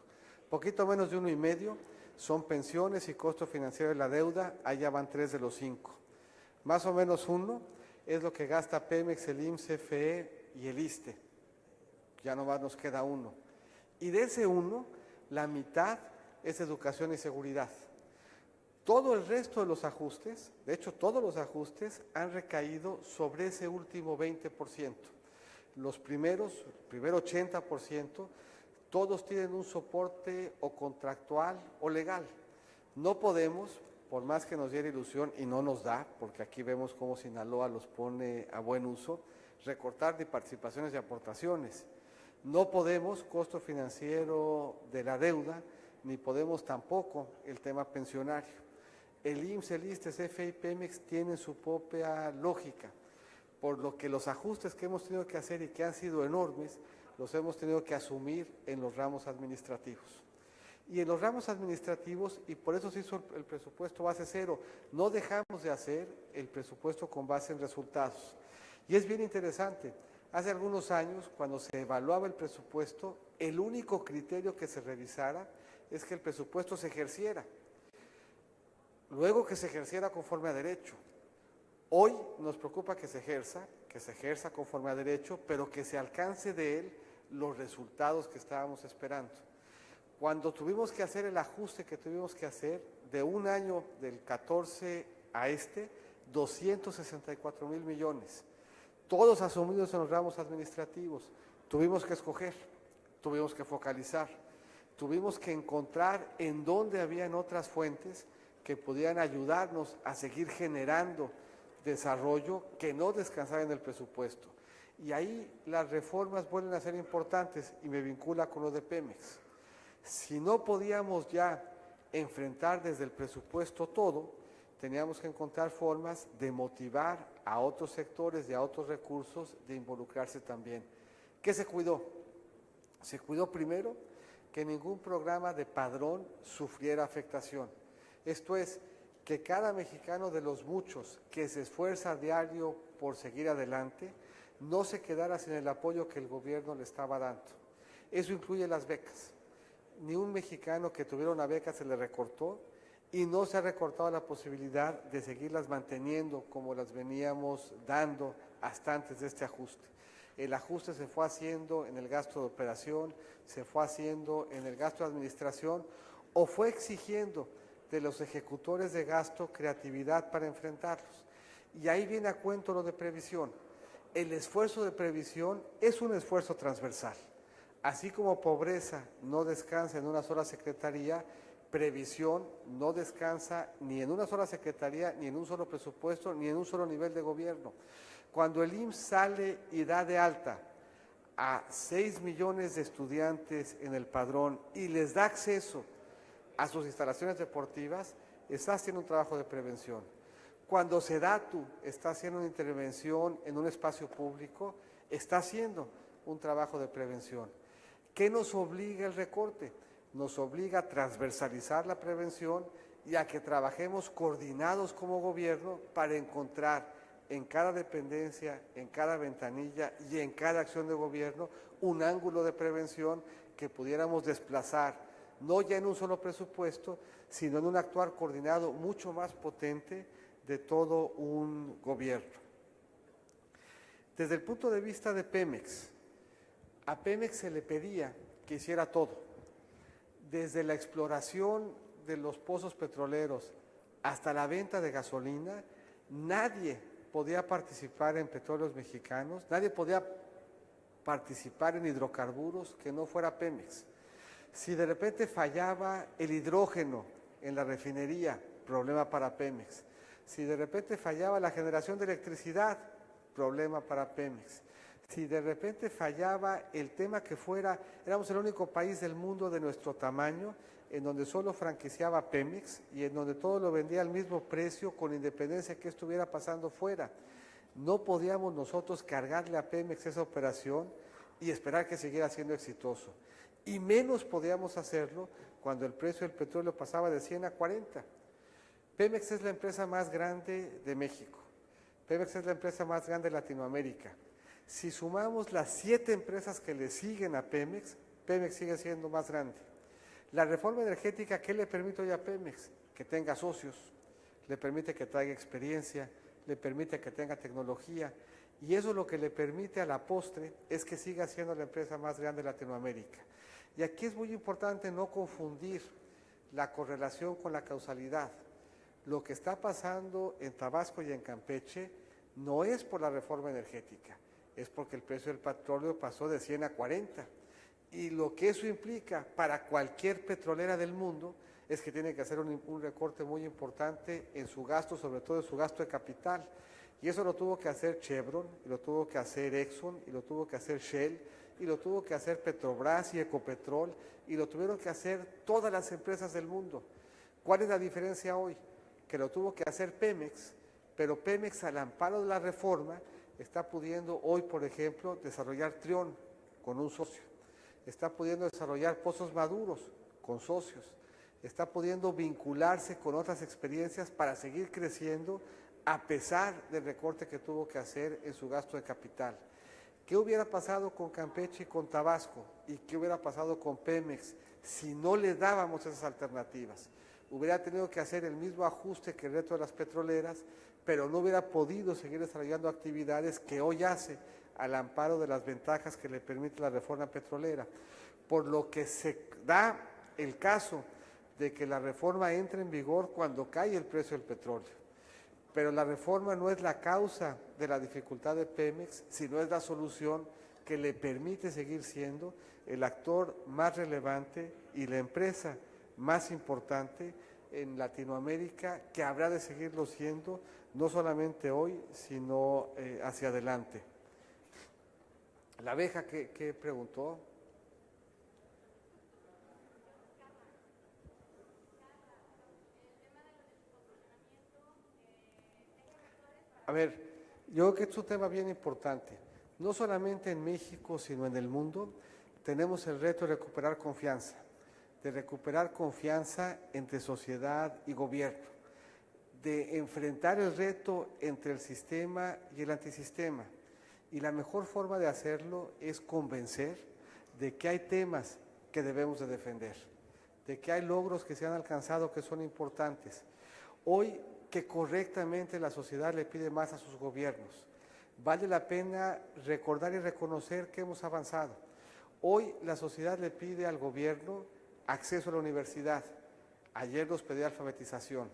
Poquito menos de 1.5 son pensiones y costo financiero de la deuda, allá van 3 de los 5. Más o menos 1 es lo que gasta Pemex, el IMSS, CFE y el ISSSTE. Ya nomás nos queda 1. Y de ese 1, la mitad es educación y seguridad. Todo el resto de los ajustes, de hecho todos los ajustes han recaído sobre ese último 20%. Los primero 80%, todos tienen un soporte o contractual o legal. No podemos, por más que nos diera ilusión, y no nos da, porque aquí vemos cómo Sinaloa los pone a buen uso, recortar de participaciones y aportaciones. No podemos costo financiero de la deuda, ni podemos tampoco el tema pensionario. El IMSS, el ISSSTE, CFE y Pemex tienen su propia lógica, por lo que los ajustes que hemos tenido que hacer y que han sido enormes, los hemos tenido que asumir en los ramos administrativos. Y en los ramos administrativos, y por eso se hizo el presupuesto base cero, no dejamos de hacer el presupuesto con base en resultados. Y es bien interesante, hace algunos años, cuando se evaluaba el presupuesto, el único criterio que se revisara es que el presupuesto se ejerciera. Luego que se ejerciera conforme a derecho. Hoy nos preocupa que se ejerza conforme a derecho, pero que se alcance de él los resultados que estábamos esperando. Cuando tuvimos que hacer el ajuste que tuvimos que hacer, de un año del 14 a 264,000 millones, todos asumidos en los ramos administrativos. Tuvimos que escoger, tuvimos que focalizar, tuvimos que encontrar en dónde habían otras fuentes que pudieran ayudarnos a seguir generando desarrollo que no descansara en el presupuesto. Y ahí las reformas vuelven a ser importantes y me vincula con lo de Pemex. Si no podíamos ya enfrentar desde el presupuesto todo, teníamos que encontrar formas de motivar a otros sectores y a otros recursos de involucrarse también. ¿Qué se cuidó? Se cuidó primero que ningún programa de padrón sufriera afectación. Esto es, que cada mexicano de los muchos que se esfuerza a diario por seguir adelante, no se quedara sin el apoyo que el gobierno le estaba dando. Eso incluye las becas. Ni un mexicano que tuviera una beca se le recortó y no se ha recortado la posibilidad de seguirlas manteniendo como las veníamos dando hasta antes de este ajuste. El ajuste se fue haciendo en el gasto de operación, se fue haciendo en el gasto de administración o fue exigiendo de los ejecutores de gasto creatividad para enfrentarlos. Y ahí viene a cuento lo de previsión. El esfuerzo de previsión es un esfuerzo transversal. Así como pobreza no descansa en una sola secretaría, previsión no descansa ni en una sola secretaría, ni en un solo presupuesto, ni en un solo nivel de gobierno. Cuando el IMSS sale y da de alta a 6 millones de estudiantes en el padrón y les da acceso a sus instalaciones deportivas, está haciendo un trabajo de prevención. Cuando SEDATU está haciendo una intervención en un espacio público, está haciendo un trabajo de prevención. ¿Qué nos obliga el recorte? Nos obliga a transversalizar la prevención y a que trabajemos coordinados como gobierno para encontrar en cada dependencia, en cada ventanilla y en cada acción de gobierno un ángulo de prevención que pudiéramos desplazar, no ya en un solo presupuesto, sino en un actuar coordinado mucho más potente de todo un gobierno. Desde el punto de vista de Pemex, a Pemex se le pedía que hiciera todo, desde la exploración de los pozos petroleros hasta la venta de gasolina. Nadie podía participar en petróleos mexicanos, nadie podía participar en hidrocarburos que no fuera Pemex. Si de repente fallaba el hidrógeno en la refinería, problema para Pemex. Si de repente fallaba la generación de electricidad, problema para Pemex. Si de repente fallaba el tema que fuera, éramos el único país del mundo de nuestro tamaño en donde solo franquiciaba Pemex y en donde todo lo vendía al mismo precio con independencia de qué estuviera pasando fuera. No podíamos nosotros cargarle a Pemex esa operación y esperar que siguiera siendo exitoso. Y menos podíamos hacerlo cuando el precio del petróleo pasaba de 100 a 40. Pemex es la empresa más grande de México. Pemex es la empresa más grande de Latinoamérica. Si sumamos las 7 empresas que le siguen a Pemex, Pemex sigue siendo más grande. La reforma energética, ¿qué le permite hoy a Pemex? Que tenga socios, le permite que traiga experiencia, le permite que tenga tecnología, y eso lo que le permite a la postre es que siga siendo la empresa más grande de Latinoamérica. Y aquí es muy importante no confundir la correlación con la causalidad. Lo que está pasando en Tabasco y en Campeche no es por la reforma energética, es porque el precio del petróleo pasó de 100 a 40. Y lo que eso implica para cualquier petrolera del mundo es que tiene que hacer un recorte muy importante en su gasto, sobre todo en su gasto de capital. Y eso lo tuvo que hacer Chevron, y lo tuvo que hacer Exxon, y lo tuvo que hacer Shell, y lo tuvo que hacer Petrobras y Ecopetrol, y lo tuvieron que hacer todas las empresas del mundo. ¿Cuál es la diferencia hoy? Que lo tuvo que hacer Pemex, pero Pemex al amparo de la reforma está pudiendo hoy, por ejemplo, desarrollar Trión con un socio. Está pudiendo desarrollar Pozos Maduros con socios, está pudiendo vincularse con otras experiencias para seguir creciendo a pesar del recorte que tuvo que hacer en su gasto de capital. ¿Qué hubiera pasado con Campeche y con Tabasco? ¿Y qué hubiera pasado con Pemex si no le dábamos esas alternativas? Hubiera tenido que hacer el mismo ajuste que el resto de las petroleras, pero no hubiera podido seguir desarrollando actividades que hoy hace al amparo de las ventajas que le permite la reforma petrolera. Por lo que se da el caso de que la reforma entre en vigor cuando cae el precio del petróleo. Pero la reforma no es la causa de la dificultad de Pemex, sino es la solución que le permite seguir siendo el actor más relevante y la empresa más importante en Latinoamérica, que habrá de seguirlo siendo, no solamente hoy, sino hacia adelante. La abeja, ¿qué preguntó? A ver, yo creo que es un tema bien importante. No solamente en México, sino en el mundo, tenemos el reto de recuperar confianza entre sociedad y gobierno, de enfrentar el reto entre el sistema y el antisistema. Y la mejor forma de hacerlo es convencer de que hay temas que debemos de defender, de que hay logros que se han alcanzado que son importantes. Hoy, que correctamente la sociedad le pide más a sus gobiernos. Vale la pena recordar y reconocer que hemos avanzado. Hoy la sociedad le pide al gobierno acceso a la universidad. Ayer nos pedía alfabetización.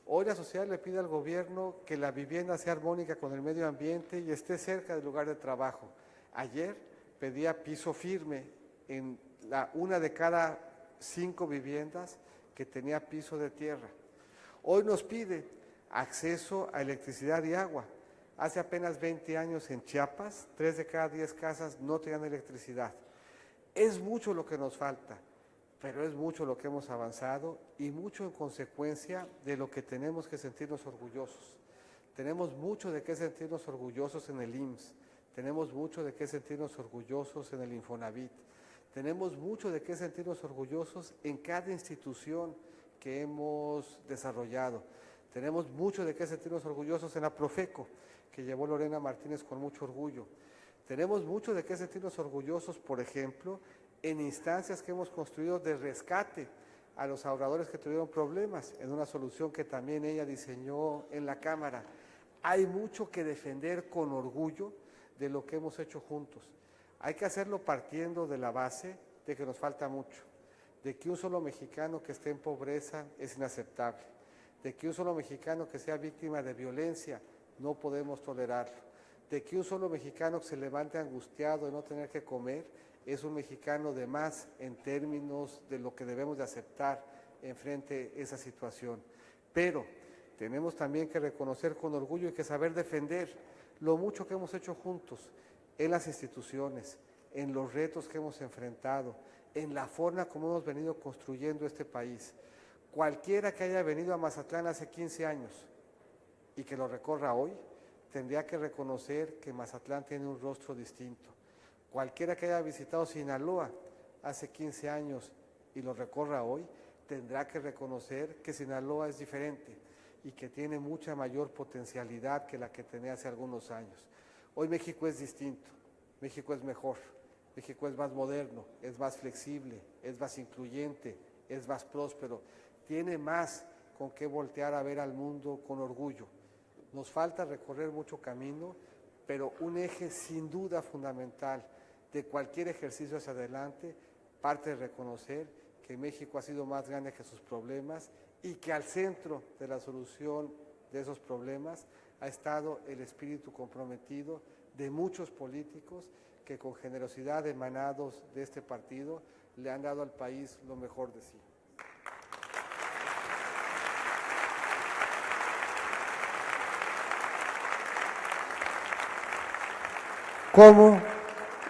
Hoy la sociedad le pide al gobierno que la vivienda sea armónica con el medio ambiente y esté cerca del lugar de trabajo. Ayer pedía piso firme en una de cada 5 viviendas que tenía piso de tierra. Hoy nos pide acceso a electricidad y agua. Hace apenas 20 años en Chiapas, 3 de cada 10 casas no tenían electricidad. Es mucho lo que nos falta, pero es mucho lo que hemos avanzado y mucho en consecuencia de lo que tenemos que sentirnos orgullosos. Tenemos mucho de qué sentirnos orgullosos en el IMSS, tenemos mucho de qué sentirnos orgullosos en el Infonavit, tenemos mucho de qué sentirnos orgullosos en cada institución que hemos desarrollado. Tenemos mucho de qué sentirnos orgullosos en la Profeco, que llevó Lorena Martínez con mucho orgullo. Tenemos mucho de qué sentirnos orgullosos, por ejemplo, en instancias que hemos construido de rescate a los ahorradores que tuvieron problemas, en una solución que también ella diseñó en la Cámara. Hay mucho que defender con orgullo de lo que hemos hecho juntos. Hay que hacerlo partiendo de la base de que nos falta mucho, de que un solo mexicano que esté en pobreza es inaceptable, de que un solo mexicano que sea víctima de violencia no podemos tolerarlo, de que un solo mexicano que se levante angustiado de no tener que comer es un mexicano de más en términos de lo que debemos de aceptar enfrente a esa situación. Pero tenemos también que reconocer con orgullo y que saber defender lo mucho que hemos hecho juntos en las instituciones, en los retos que hemos enfrentado, en la forma como hemos venido construyendo este país. Cualquiera que haya venido a Mazatlán hace 15 años y que lo recorra hoy, tendría que reconocer que Mazatlán tiene un rostro distinto. Cualquiera que haya visitado Sinaloa hace 15 años y lo recorra hoy, tendrá que reconocer que Sinaloa es diferente y que tiene mucha mayor potencialidad que la que tenía hace algunos años. Hoy México es distinto, México es mejor. México es más moderno, es más flexible, es más incluyente, es más próspero, tiene más con qué voltear a ver al mundo con orgullo. Nos falta recorrer mucho camino, pero un eje sin duda fundamental de cualquier ejercicio hacia adelante parte de reconocer que México ha sido más grande que sus problemas y que al centro de la solución de esos problemas ha estado el espíritu comprometido de muchos políticos que con generosidad emanados de este partido le han dado al país lo mejor de sí. ¿Cómo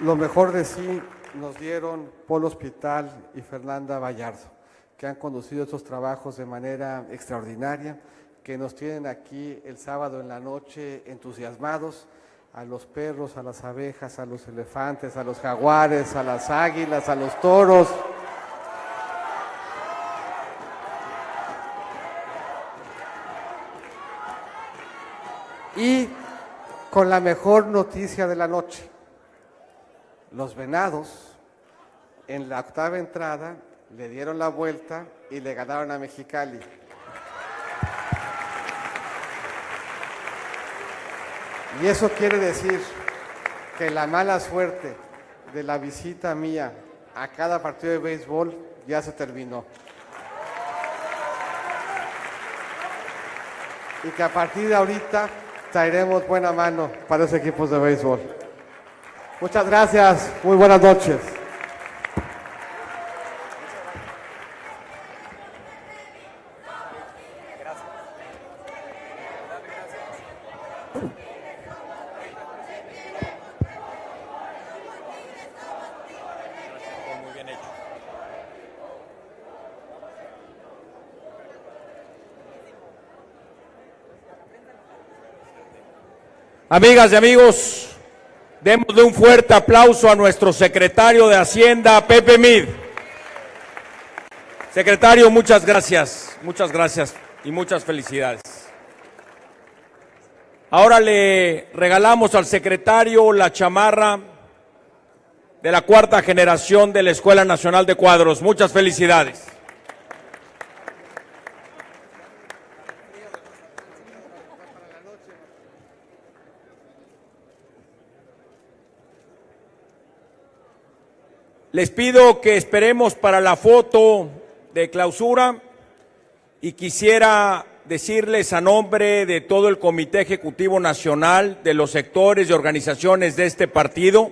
lo mejor de sí nos dieron Polo Hospital y Fernanda Vallardo, que han conducido estos trabajos de manera extraordinaria, que nos tienen aquí el sábado en la noche entusiasmados, a los perros, a las abejas, a los elefantes, a los jaguares, a las águilas, a los toros, con la mejor noticia de la noche. Los Venados, en la octava entrada, le dieron la vuelta y le ganaron a Mexicali. Y eso quiere decir que la mala suerte de la visita mía a cada partido de béisbol ya se terminó. Y que a partir de ahorita traeremos buena mano para los equipos de béisbol. Muchas gracias, muy buenas noches. Amigas y amigos, démosle un fuerte aplauso a nuestro secretario de Hacienda, Pepe Mid. Secretario, muchas gracias y muchas felicidades. Ahora le regalamos al secretario la chamarra de la 4ª generación de la Escuela Nacional de Cuadros. Muchas felicidades. Les pido que esperemos para la foto de clausura y quisiera decirles a nombre de todo el Comité Ejecutivo Nacional, de los sectores y organizaciones de este partido,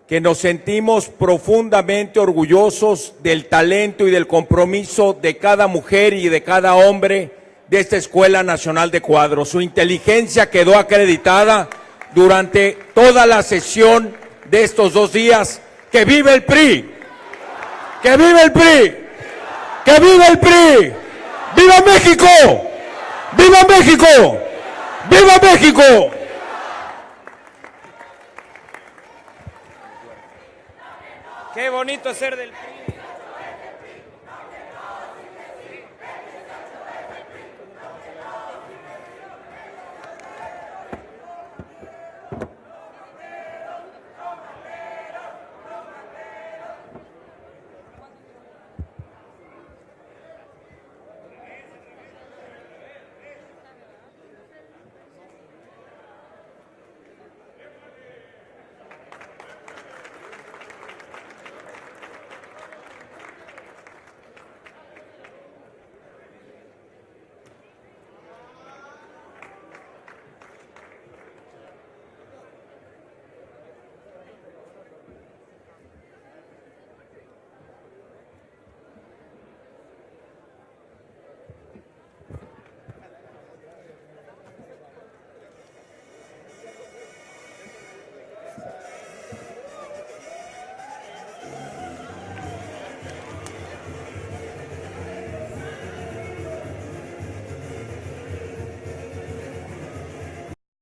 que nos sentimos profundamente orgullosos del talento y del compromiso de cada mujer y de cada hombre de esta Escuela Nacional de Cuadros. Su inteligencia quedó acreditada durante toda la sesión de estos 2 días. ¡Que vive el PRI! ¡Que vive el PRI! ¡Que vive el PRI! ¡Viva México! ¡Viva México! ¡Viva México! Qué bonito es ser del PRI.